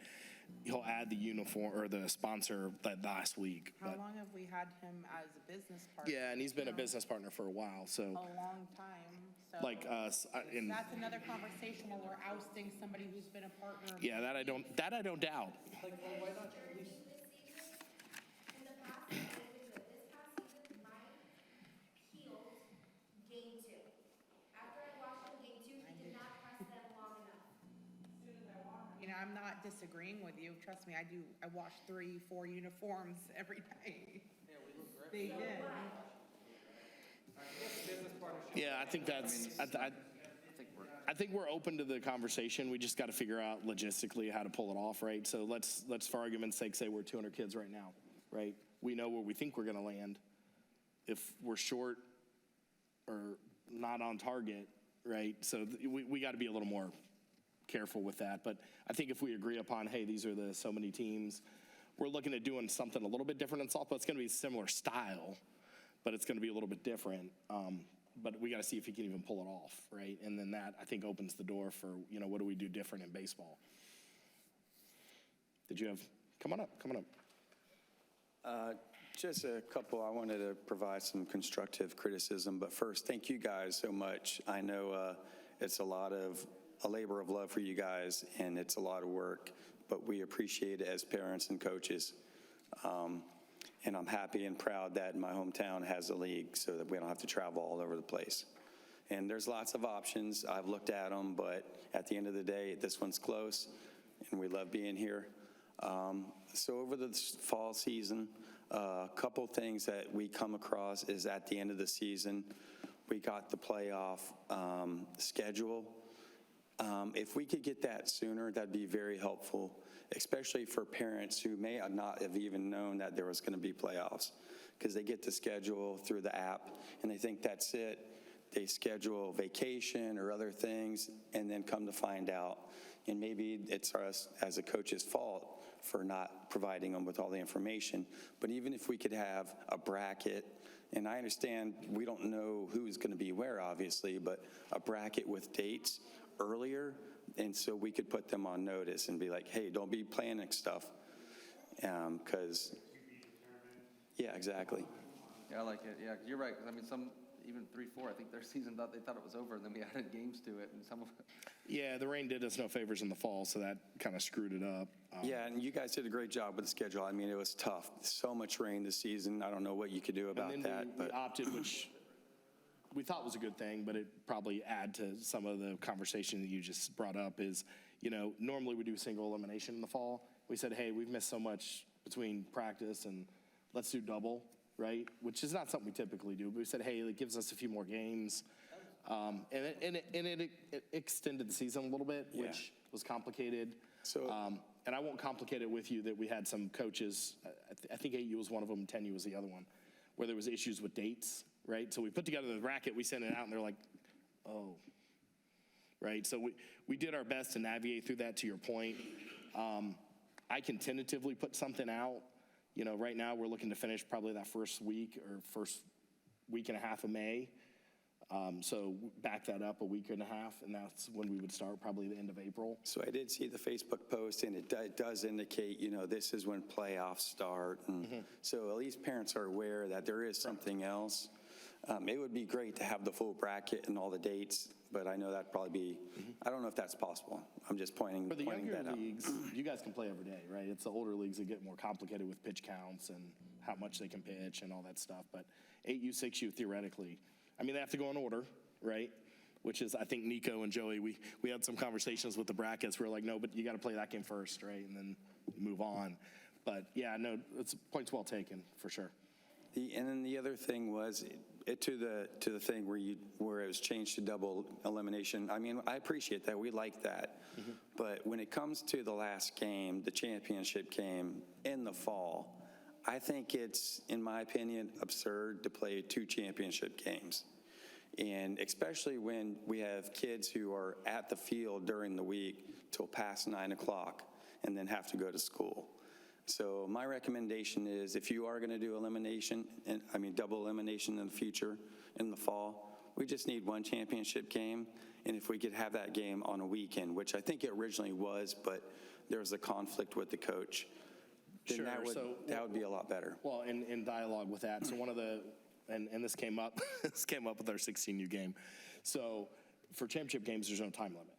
he'll add the uniform or the sponsor that last week. How But, long have we had him as a business partner? yeah, and he's been a business partner for a while, so A long time, so. like us, That's another conversation where we're ousting somebody who's been a partner. yeah, that I don't doubt. Like, well, why not at least? In the past, this past season, Mike peeled game 2. After I watched him game 2, he did not press them long enough. I'm not disagreeing with you. Trust me, I wash 3-4 uniforms every day. Yeah, we look great. They did. Yeah, I think that's, I think we're open to the conversation. We just got to figure out logistically how to pull it off, right? So let's for argument's sake, say we're 200 kids right now, right? We know where we think we're going to land. If we're short or not on target, right? So we got to be a little more careful with that. But I think if we agree upon, hey, these are the so many teams, we're looking at doing something a little bit different in softball. It's going to be a similar style, but it's going to be a little bit different. But we got to see if he can even pull it off, right? And then that, I think, opens the door for, what do we do different in baseball? Did you have, come on up. Just a couple, I wanted to provide some constructive criticism, but first, thank you guys so much. I know it's a labor of love for you guys, and it's a lot of work, but we appreciate it as parents and coaches. And I'm happy and proud that my hometown has a league so that we don't have to travel all over the place. And there's lots of options. I've looked at them, but at the end of the day, this one's close, and we love being here. So over the fall season, a couple things that we come across is at the end of the season, we got the playoff schedule. If we could get that sooner, that'd be very helpful, especially for parents who may not have even known that there was going to be playoffs, because they get the schedule through the app and they think that's it. They schedule vacation or other things and then come to find out. And maybe it's us as a coach's fault for not providing them with all the information. But even if we could have a bracket, and I understand we don't know who's going to be where, obviously, but a bracket with dates earlier, and so we could put them on notice and be like, hey, don't be planning stuff, because, yeah, exactly. Yeah, I like it. Yeah, 'cause you're right. 'Cause I mean, some, even 3-4, I think their season they thought it was over, and then we added games to it, and some of it. Yeah, the rain did us no favors in the fall, so that kind of screwed it up. Yeah, and you guys did a great job with the schedule. I mean, it was tough. So much rain this season. I don't know what you could do about And then that. we opted, which we thought was a good thing, but it probably add to some of the conversation that you just brought up is, normally we do single elimination in the fall. We said, hey, we've missed so much between practice and let's do double, right? Which is not something we typically do, but we said, hey, it gives us a few more games. And it extended the season a little bit, which was complicated. So, and I won't complicate it with you that we had some coaches, I think 8U was one of them, 10U was the other one, where there was issues with dates, right? So we put together the bracket, we sent it out, and they're like, oh, right? So we did our best to navigate through that, to your point. I can tentatively put something out. Right now we're looking to finish probably that first week or first week and a half of May. So back that up a week and a half, and that's when we would start, probably the end of April. So I did see the Facebook post, and it does indicate, this is when playoffs start. And so at least parents are aware that there is something else. It would be great to have the full bracket and all the dates, but I know that'd probably be, I don't know if that's possible. I'm just pointing For the younger that out. leagues, you guys can play every day, right? It's the older leagues that get more complicated with pitch counts and how much they can pitch and all that stuff. But 8U, 6U, theoretically, I mean, they have to go in order, right? Which is, I think Nico and Joey, we had some conversations with the brackets. We were like, no, but you got to play that game first, right? And then move on. But yeah, no, it's points well taken for sure. And then the other thing was to the thing where it was changed to double elimination. I mean, I appreciate that. We like that. But when it comes to the last game, the championship game in the fall, I think it's, in my opinion, absurd to play 2 championship games. And especially when we have kids who are at the field during the week till past 9 o'clock and then have to go to school. So my recommendation is, if you are going to do double elimination in the future, in the fall, we just need 1 championship game. And if we could have that game on a weekend, which I think it originally was, but there was a conflict with the coach, then Sure. that would be a lot better. Well, in dialogue with that, so one of the, and this came up, with our 16U game. So for championship games, there's no time limit,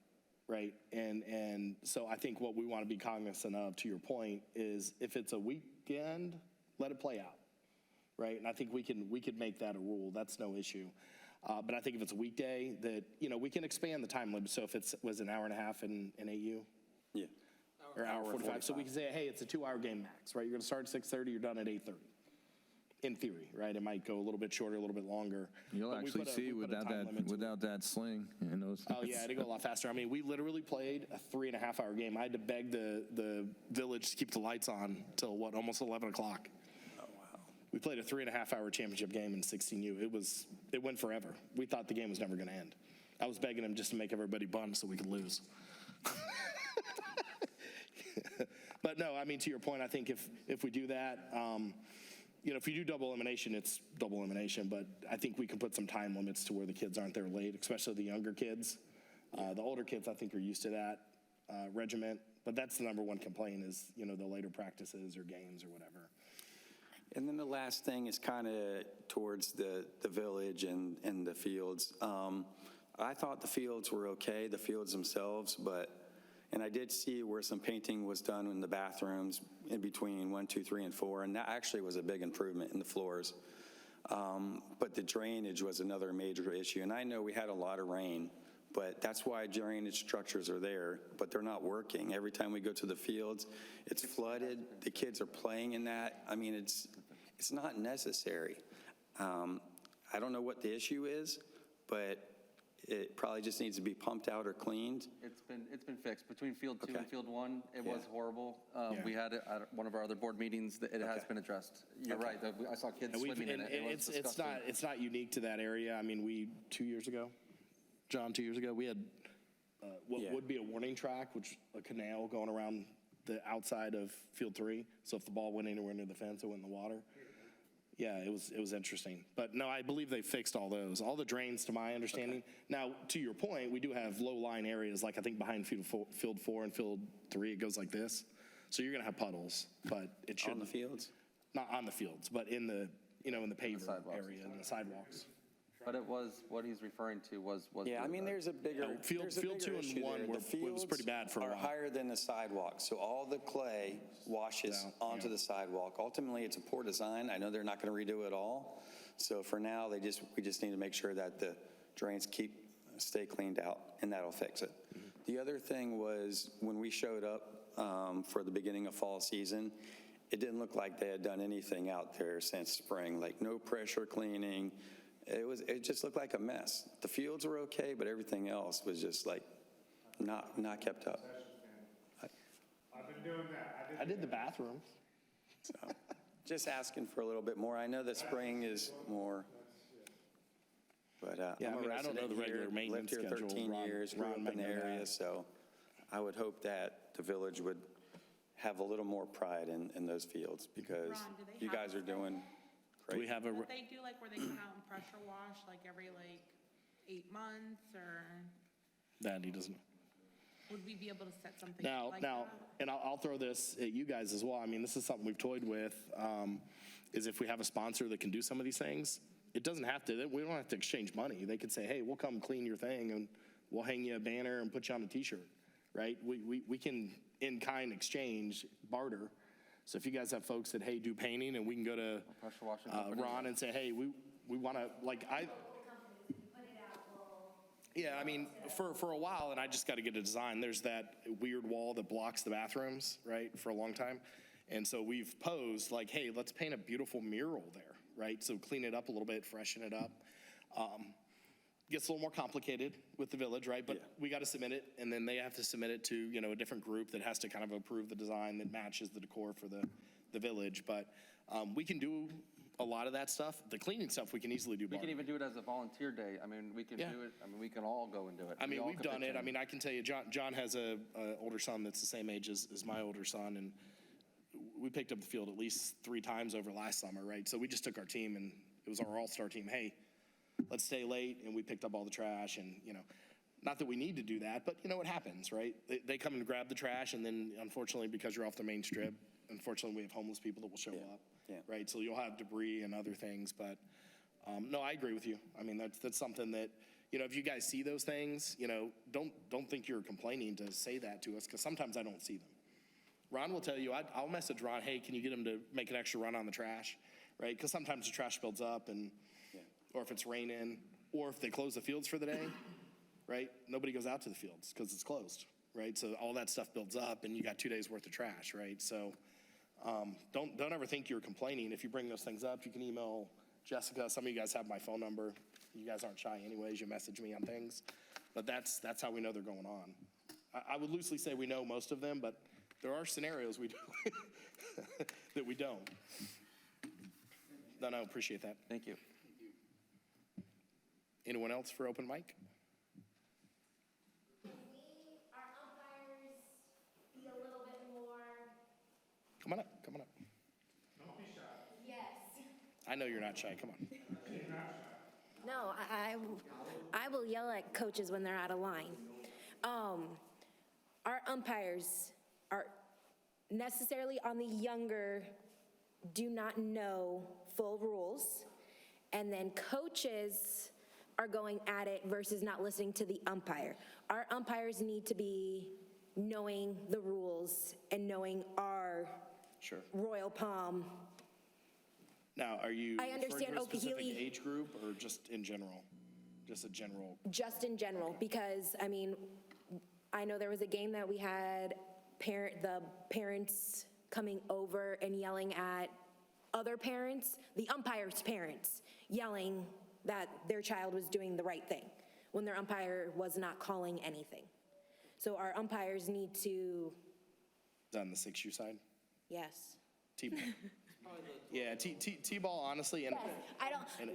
right? And so I think what we want to be cognizant of, to your point, is if it's a weekend, let it play out, right? And I think we could make that a rule. That's no issue. But I think if it's a weekday, that we can expand the time limit. So if it was an hour and a half in 8U, yeah, or hour 45. So we can say, hey, it's a 2-hour game max, right? You're going to start at 6:30, you're done at 8:30. In theory, right? It might go a little bit shorter, a little bit longer. You'll But we actually put a- see we put a time limit to it. without that sling. Oh yeah, it'd go a lot faster. I mean, we literally played a 3.5-hour game. I had to beg the village to keep the lights on till almost 11 o'clock. Oh, wow. We played a 3.5-hour championship game in 16U. It went forever. We thought the game was never going to end. I was begging them just to make everybody bun so we could lose. But no, I mean, to your point, I think if we do that, if you do double elimination, it's double elimination. But I think we can put some time limits to where the kids aren't there late, especially the younger kids. The older kids, I think, are used to that regiment. But that's the number one complaint is, the later practices or games or whatever. And then the last thing is kind of towards the village and the fields. I thought the fields were okay, the fields themselves, and I did see where some painting was done in the bathrooms in between 1, 2, 3, and 4, and that actually was a big improvement in the floors. But the drainage was another major issue, and I know we had a lot of rain But that's why drainage structures are there, but they're not working. Every time we go to the fields, it's flooded. The kids are playing in that. I mean, it's not necessary. I don't know what the issue is, but it probably just needs to be pumped out or cleaned. It's been fixed. Between Field 2 Okay. and Field 1, it was Yeah. horrible. We had it at one of our other board meetings, that it has been addressed. You're right, I saw kids And swimming in it. It was disgusting. it's not unique to that area. I mean, 2 years ago, John, 2 years ago, we had what Yeah. would be a warning track, which a canal going around the outside of Field 3. So if the ball went anywhere near the fence, it went in the water. Yeah, it was interesting. But no, I believe they fixed all those. All the drains, to my understanding. Now, to your point, we do have low-lying areas, like I think behind Field 4 and Field 3, it goes like this. So you're going to have puddles, but it shouldn't. On the fields? Not on the fields, but in the, in the paver area, in the sidewalks. But it was, what he's referring to was. Yeah, I mean, there's a bigger, Field- there's a Field bigger 2 and issue 1 there. were- The was pretty bad for a fields are while. higher than the sidewalk, so all the clay washes onto the sidewalk. Ultimately, it's a poor design. I know they're not going to redo it all. So for now, we just need to make sure that the drains stay cleaned out, and that'll fix it. The other thing was, when we showed up for the beginning of fall season, it didn't look like they had done anything out there since spring, like no pressure cleaning. It just looked like a mess. The fields were okay, but everything else was just like not kept up. I've been doing that. I did the bathrooms. So, just asking for a little bit more. I know that spring is more, but Yeah, I'm I a mean, I don't know resident the regular here, maintenance lived here schedule. 13 Ron- years, grew Ron up might in the know area, that. so I would hope that the village would have a little more pride in those fields, because Ron, do they you have guys are doing Do we great. have a, What they do, like, where they come out and pressure wash, like, every, 8 months, or that he doesn't. would we be able to set something Now, like that? and I'll throw this at you guys as well. I mean, this is something we've toyed with, is if we have a sponsor that can do some of these things, it doesn't have to, we don't have to exchange money. They could say, hey, we'll come clean your thing and we'll hang you a banner and put you on a t-shirt, right? We can in-kind exchange, barter. So if you guys have folks that, hey, do painting, and we can go to Pressure washing company. Ron and say, hey, we want to, yeah, I mean, for a while, and I just got to get a design, there's that weird wall that blocks the bathrooms, right, for a long time. And so we've posed like, hey, let's paint a beautiful mural there, right? So clean it up a little bit, freshen it up. Gets a little more complicated with the village, right? But we got to submit it, and then they have to submit it to, a different group that has to kind of approve the design that matches the decor for the village. But we can do a lot of that stuff. The cleaning stuff, we can easily do. We can barter. even do it as a volunteer day. I mean, we can do it, we can all go and do it. I mean, We all we've could done pitch it. I in. mean, I can tell you, John has a older son that's the same age as my older son, and we picked up the field at least 3 times over last summer, right? So we just took our team, and it was our all-star team. Hey, let's stay late, and we picked up all the trash, and, not that we need to do that, but, it happens, right? They come and grab the trash, and then, unfortunately, because you're off the main strip, unfortunately, we have homeless people that will show up, right? So you'll have debris and other things, but, no, I agree with you. I mean, that's something that, if you guys see those things, don't think you're complaining to say that to us, because sometimes I don't see them. Ron will tell you, I'll message Ron, hey, can you get him to make an extra run on the trash, right? Because sometimes the trash builds up, and or if it's raining, or if they close the fields for the day, right? Nobody goes out to the fields because it's closed, right? So all that stuff builds up, and you got 2 days worth of trash, right? So don't ever think you're complaining. If you bring those things up, you can email Jessica. Some of you guys have my phone number. You guys aren't shy anyways. You message me on things. But that's how we know they're going on. I would loosely say we know most of them, but there are scenarios we do that we don't. No, appreciate that. Thank you. Anyone else for open mic? Our umpires be a little bit more, Come on up. yes. I know you're not shy. Come on. No, I will yell at coaches when they're out of line. Our umpires are necessarily on the younger, do not know full rules, and then coaches are going at it versus not listening to the umpire. Our umpires need to be knowing the rules and knowing our Royal Palm. Now, are you I understand referring to a specific Okeechobee- age group or just in general? just a general? Just in general, because, I mean, I know there was a game that we had the parents coming over and yelling at other parents, the umpire's parents, yelling that their child was doing the right thing when their umpire was not calling anything. So our umpires need to, On the 6U side? yes. T-ball. Yeah, T-ball, honestly, and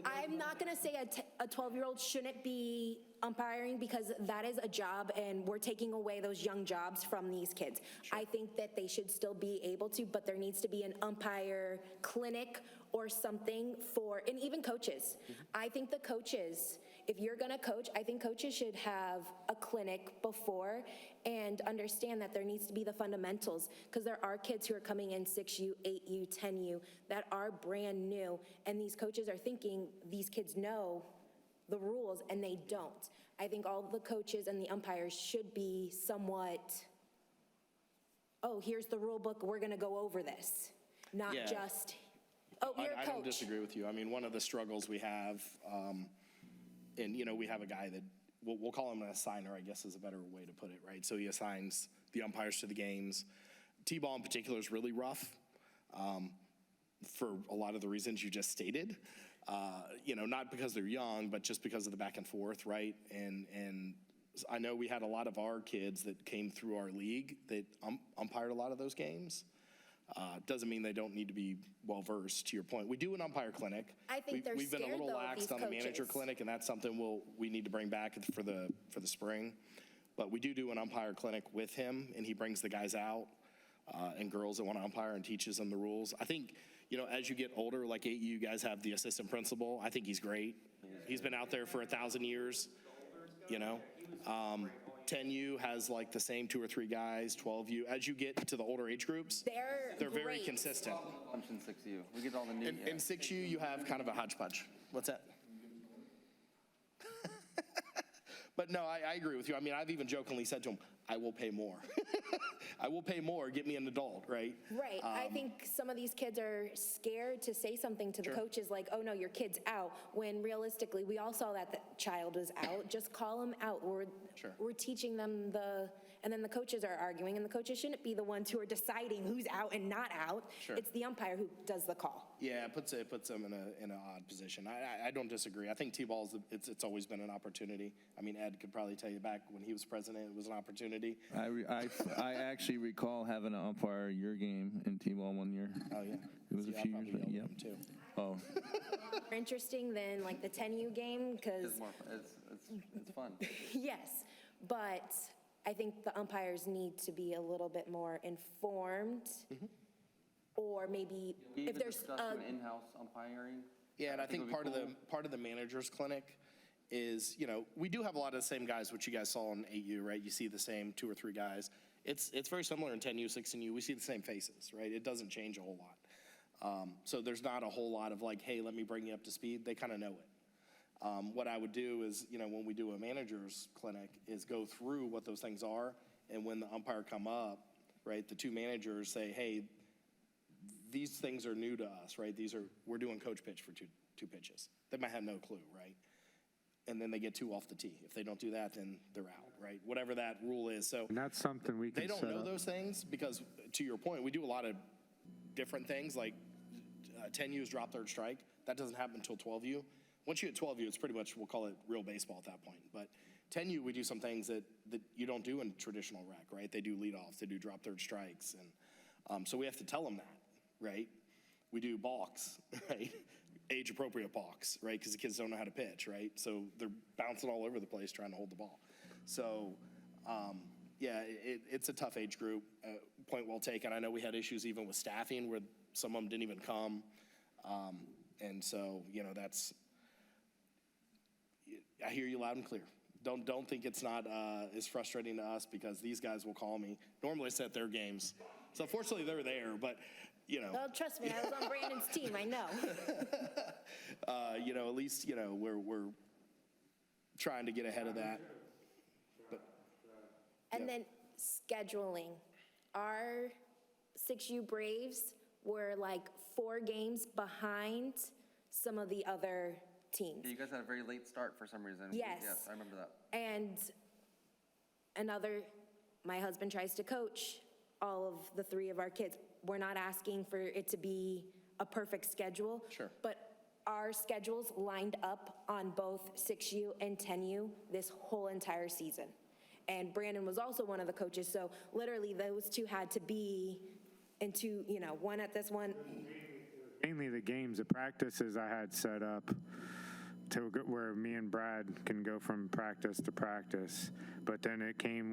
I'm not going to say a 12-year-old shouldn't be umpiring, because that is a job and we're taking away those young jobs from these kids. I think that they should still be able to, but there needs to be an umpire clinic or something for, and even coaches. I think the coaches, if you're going to coach, I think coaches should have a clinic before and understand that there needs to be the fundamentals, because there are kids who are coming in 6U, 8U, 10U that are brand new, and these coaches are thinking these kids know the rules and they don't. I think all the coaches and the umpires should be somewhat, oh, here's the rule book, we're going to go over this, not Yeah. just, oh, you're a I coach. don't disagree with you. I mean, one of the struggles we have, and, you know, we have a guy that, we'll call him an assigner, I guess is a better way to put it, right? So he assigns the umpires to the games. T-ball in particular is really rough for a lot of the reasons you just stated. You know, not because they're young, but just because of the back and forth, right? And I know we had a lot of our kids that came through our league that umpired a lot of those games. Doesn't mean they don't need to be well-versed, to your point. We do an umpire clinic. I think they're We've been a scared, little though, of lax these on the manager coaches. clinic, and that's something we need to bring back for the spring. But we do an umpire clinic with him, and he brings the guys out and girls that want to umpire and teaches them the rules. I think, you know, as you get older, like 8U, you guys have the assistant principal. I think he's great. He's been out there for 1,000 years, you know. 10U has like the same 2 or 3 guys. 12U, as you get to the older age groups, they're very great. consistent. Bunch in 6U. We get all the new. In 6U, you have kind of a hodgepodge. What's that? But no, I agree with you. I mean, I've even jokingly said to him, I will pay more. I will pay more, get me an adult, right? Right. I think some of these kids are scared to say something to the coaches like, oh, no, your kid's out, when realistically, we all saw that the child was out. Just call them out. We're teaching them and then the coaches are arguing, and the coaches shouldn't be the ones who are deciding who's out and not out. Sure. It's the umpire who does the call. Yeah, it puts them in an odd position. I don't disagree. I think T-ball, it's always been an opportunity. I mean, Ed could probably tell you back when he was president, it was an opportunity. I actually recall having an umpire your game in T-ball one year. Oh, yeah. It was a few years back. Yep. Too. Oh, More interesting than like the 10U game, because It's more. It's fun. yes, but I think the umpires need to be a little bit more informed, or maybe We if even there's discussed doing in-house umpiring. Yeah, and I think it would be part of the manager's clinic is, you know, we do have a lot of the same guys, which you guys saw in 8U, right? You see the same 2 or 3 guys. It's very similar in 10U, 16U. We see the same faces, right? It doesn't change a whole lot. So there's not a whole lot of like, hey, let me bring you up to speed. They kind of know it. What I would do is, you know, when we do a manager's clinic, is go through what those things are, and when the umpire come up, right, the 2 managers say, hey, these things are new to us, right? We're doing coach pitch for two pitches. They might have no clue, right? And then they get 2 off the tee. If they don't do that, then they're out, right? Whatever that rule is. So And that's something we can they don't set know up. those things because, to your point, we do a lot of different things, like 10U is drop third strike. That doesn't happen until 12U. Once you hit 12U, it's pretty much, we'll call it real baseball at that point. But 10U, we do some things that you don't do in traditional rec, right? They do leadoffs, they do drop third strikes. And so we have to tell them that, right? We do balks, right? Age-appropriate balks, right? Because the kids don't know how to pitch, right? So they're bouncing all over the place trying to hold the ball. So, yeah, it's a tough age group. Point well taken. I know we had issues even with staffing where some of them didn't even come. And so, you know, I hear you loud and clear. Don't think it's not as frustrating to us, because these guys will call me. Normally it's at their games. So fortunately they're there, but, you know. Oh, trust me, I was on Brandon's team, I know. You know, at least, you know, we're trying to get ahead of that. And then scheduling. Our 6U Braves were like 4 games behind some of the other teams. You guys had a very late start for some reason. Yes. Yes, I remember that. And my husband tries to coach all of the 3 of our kids. We're not asking for it to be a perfect schedule. Sure. But our schedules lined up on both 6U and 10U this whole entire season. And Brandon was also one of the coaches, so literally those 2 had to be into, one at this one. Mainly the games, the practices I had set up to where me and Brad can go from practice to practice. But then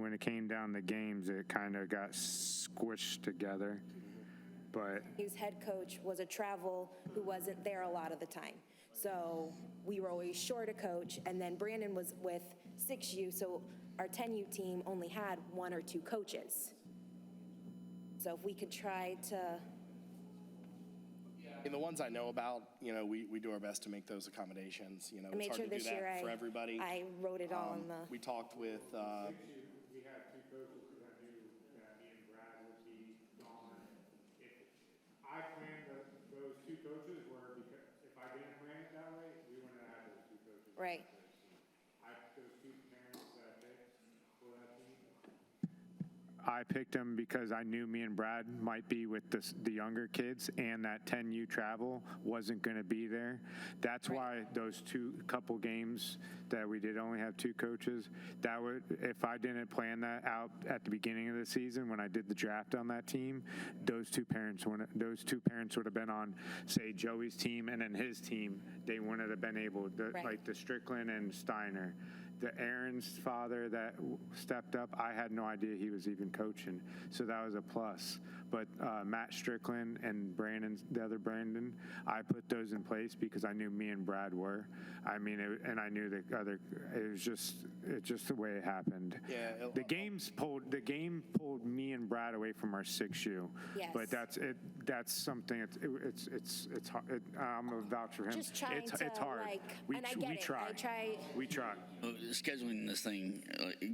when it came down to games, it kind of got squished together. But His head coach was a travel who wasn't there a lot of the time. So we were always short a coach, and then Brandon was with 6U, so our 10U team only had 1 or 2 coaches. So if we could try to, And the ones I know about, we do our best to make those accommodations. I It's made hard sure to do this year that for everybody. I wrote it all in the. We talked with, we had 2 coaches that knew that me and Brad would be gone. If I planned those 2 coaches because if I didn't plan it that way, we wouldn't have had those 2 coaches. Right. Those 2 parents that I picked for that team, I picked them because I knew me and Brad might be with the younger kids, and that 10U travel wasn't going to be there. That's why those couple games that we did only have 2 coaches, if I didn't plan that out at the beginning of the season when I did the draft on that team, those two parents would have been on, say, Joey's team, and then his team. They wouldn't have been able to, like the Strickland and Steiner. The Aaron's father that stepped up, I had no idea he was even coaching, so that was a plus. But Matt Strickland and the other Brandon, I put those in place because I knew me and Brad were. I mean, and I knew it was just the way it happened. Yeah. The game pulled me and Brad away from our 6U. Yes. But that's something. It's hard. I'm a voucher for him. Just trying it's to, hard. and I get it. We try. Scheduling this thing,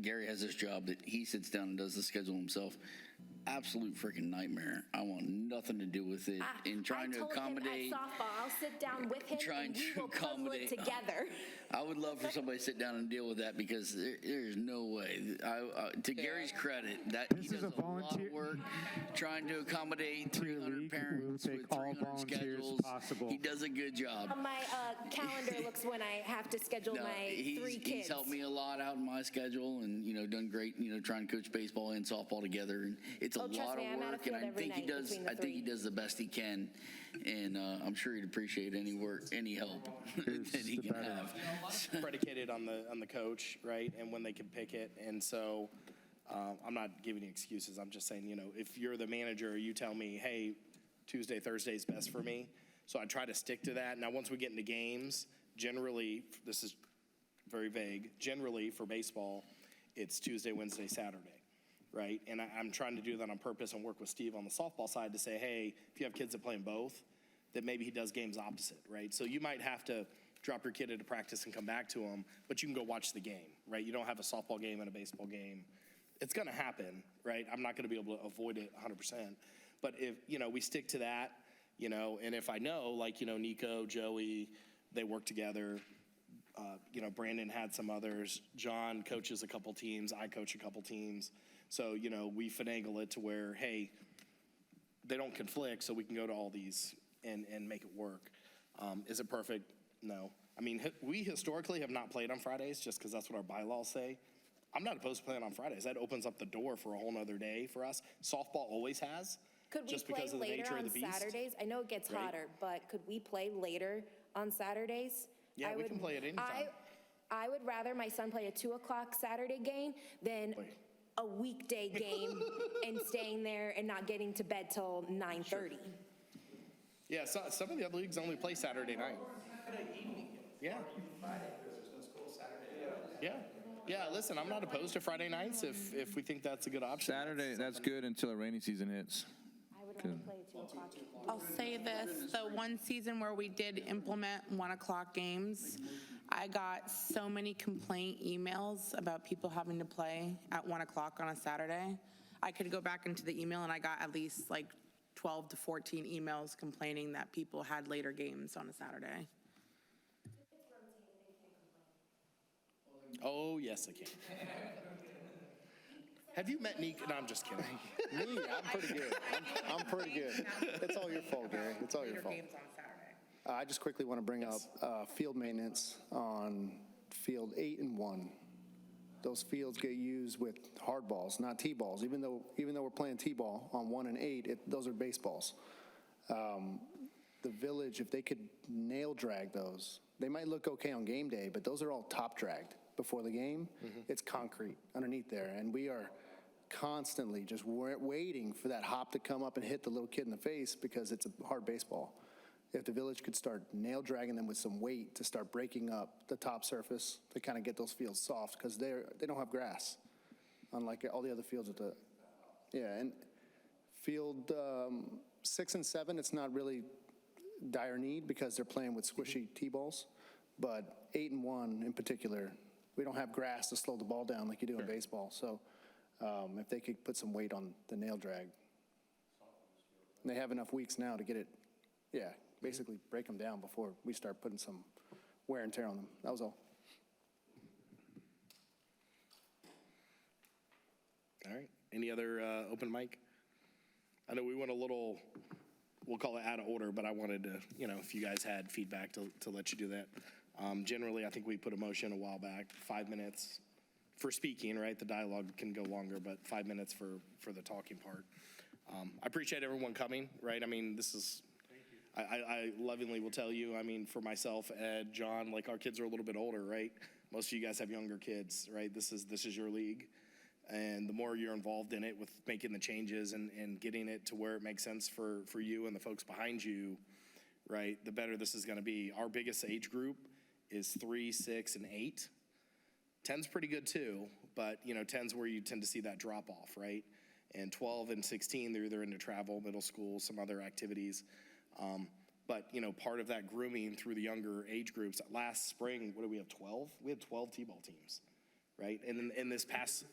Gary has this job that he sits down and does the schedule himself. Absolute freaking nightmare. I want nothing to do with it. And trying to accommodate. I told him at softball, I'll sit down with him and we will puzzle it together. I would love for somebody to sit down and deal with that because there's no way. To Gary's credit, that he does a lot of work trying to accommodate 300 parents with 300 schedules. Possible. He does a good job. My calendar looks when I have to schedule my 3 kids. He's helped me a lot out in my schedule and, done great, trying to coach baseball and softball together. And it's a lot of work, and I think he does the best he can. And I'm sure he'd appreciate any help that he can have. Predicated on the coach, right, and when they can pick it. And so I'm not giving you excuses. I'm just saying, if you're the manager, you tell me, hey, Tuesday, Thursday is best for me. So I try to stick to that. Now, once we get into games, generally, this is very vague, generally for baseball, it's Tuesday, Wednesday, Saturday. Right, and I'm trying to do that on purpose and work with Steve on the softball side to say, hey, if you have kids that play in both, that maybe he does games opposite, right? So you might have to drop your kid into practice and come back to him, but you can go watch the game, right? You don't have a softball game and a baseball game. It's going to happen, right? I'm not going to be able to avoid it 100%. But if, we stick to that, and if I know, like, Nico, Joey, they work together. Brandon had some others. John coaches a couple teams. I coach a couple teams. So, we finagle it to where, hey, they don't conflict, so we can go to all these and make it work. Is it perfect? No. I mean, we historically have not played on Fridays just because that's what our bylaws say. I'm not opposed to playing on Fridays. That opens up the door for a whole nother day for us. Softball always has. Could we just play because of the later nature on of the beast. Saturdays? I know it gets Right. hotter, but could we play later on Saturdays? Yeah, we can play at any time. I would rather my son play a 2 o'clock Saturday game than a weekday game and staying there and not getting to bed till 9:30. Yeah, so some of the other leagues only play Saturday night. Yeah. Yeah, listen, I'm not opposed to Friday nights if we think that's a good option. Saturday, that's good until the rainy season hits. I would rather play at 2 o'clock. I'll say this, the one season where we did implement 1 o'clock games, I got so many complaint emails about people having to play at 1 o'clock on a Saturday. I could go back into the email and I got at least like 12 to 14 emails complaining that people had later games on a Saturday. Oh, yes, I can. Have you met Nico? No, I'm just kidding. Me, I'm pretty good. I'm pretty good. It's all your fault, Gary. It's all your fault. Games on Saturday. I just quickly want to bring up field maintenance on field 8 and 1. Those fields get used with hard balls, not T-balls. Even though we're playing T-ball on 1 and 8, those are baseballs. The Village, if they could nail drag those, they might look okay on game day, but those are all top dragged before the game. It's concrete underneath there, and we are constantly just waiting for that hop to come up and hit the little kid in the face because it's a hard baseball. If the Village could start nail dragging them with some weight to start breaking up the top surface to kind of get those fields soft, because they don't have grass, unlike all the other fields at the, yeah, and field 6 and 7, it's not really dire need because they're playing with squishy T-balls, but 8 and 1 in particular, we don't have grass to slow the ball down like you do in baseball. So if they could put some weight on the nail drag, and they have enough weeks now to get it, yeah, basically break them down before we start putting some wear and tear on them. That was all. All right. Any other open mic? I know we went a little, we'll call it out of order, but I wanted to, if you guys had feedback to let you do that. Generally, I think we put a motion a while back, 5 minutes for speaking, right? The dialogue can go longer, but 5 minutes for the talking part. I appreciate everyone coming, right? I mean, this is, I lovingly will tell you, I mean, for myself, Ed, John, like our kids are a little bit older, right? Most of you guys have younger kids, right? This is your league. And the more you're involved in it with making the changes and getting it to where it makes sense for you and the folks behind you, right, the better this is going to be. Our biggest age group is 3, 6, and 8. 10's pretty good too, but 10's where you tend to see that drop off, right? And 12 and 16, they're either into travel, middle school, some other activities. But part of that grooming through the younger age groups, last spring, what do we have, 12? We had 12 T-ball teams, right? And in this past,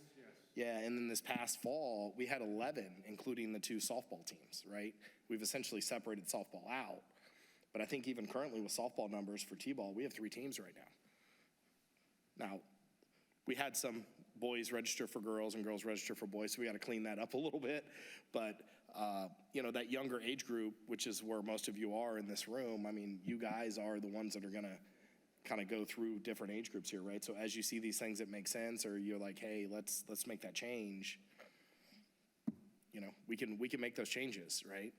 and then this past fall, we had 11, including the 2 softball teams, right? We've essentially separated softball out. But I think even currently with softball numbers for T-ball, we have 3 teams right now. Now, we had some boys register for girls and girls register for boys, so we got to clean that up a little bit. But, that younger age group, which is where most of you are in this room, I mean, you guys are the ones that are going to kind of go through different age groups here, right? So as you see these things that make sense, or you're like, hey, let's make that change, we can make those changes, right?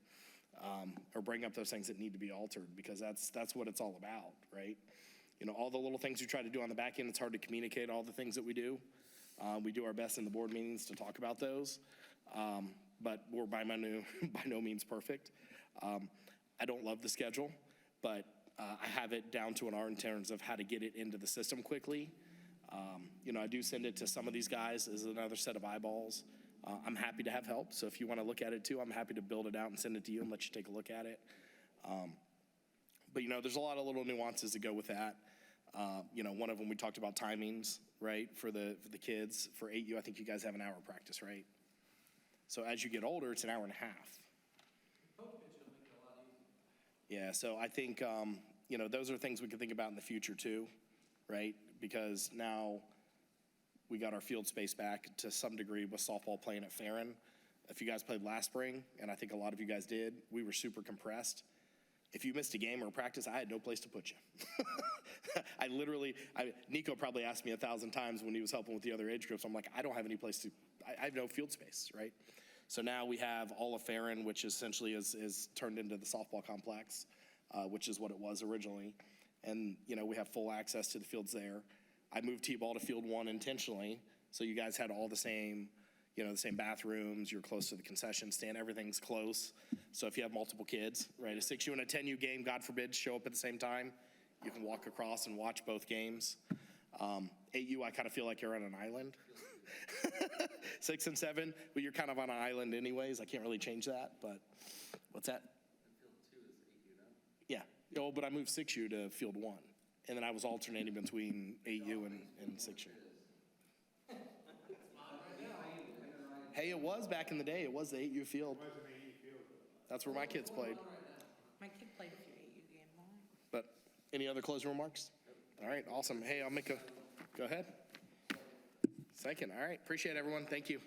Or bring up those things that need to be altered, because that's what it's all about, right? All the little things you try to do on the back end, it's hard to communicate all the things that we do. We do our best in the board meetings to talk about those, but we're by no means perfect. I don't love the schedule, but I have it down to an art in terms of how to get it into the system quickly. I do send it to some of these guys as another set of eyeballs. I'm happy to have help, so if you want to look at it too, I'm happy to build it out and send it to you and let you take a look at it. But there's a lot of little nuances that go with that. One of them, we talked about timings, right, for the kids. For 8U, I think you guys have an hour of practice, right? So as you get older, it's an hour and a half. Yeah, so I think, those are things we can think about in the future too, right? Because now we got our field space back to some degree with softball playing at Farron. If you guys played last spring, and I think a lot of you guys did, we were super compressed. If you missed a game or a practice, I had no place to put you. Nico probably asked me 1,000 times when he was helping with the other age groups. I'm like, I don't have any place to, I have no field space, right? So now we have all of Farron, which essentially is turned into the softball complex, which is what it was originally. And, we have full access to the fields there. I moved T-ball to field 1 intentionally, so you guys had all the same, the same bathrooms, you're close to the concession stand, everything's close. So if you have multiple kids, right, a 6U and a 10U game, God forbid, show up at the same time, you can walk across and watch both games. 8U, I kind of feel like you're on an island. 6 and 7, but you're kind of on an island anyways. I can't really change that, but what's that? Field 2 is 8U now? Yeah. Oh, but I moved 6U to field 1, and then I was alternating between 8U and 6U. Hey, it was back in the day. It was the 8U field. That's where my kids played. My kid played a few 8U games on it. But any other closing remarks? All right, awesome. Hey, go ahead. Second, all right. Appreciate it, everyone. Thank you.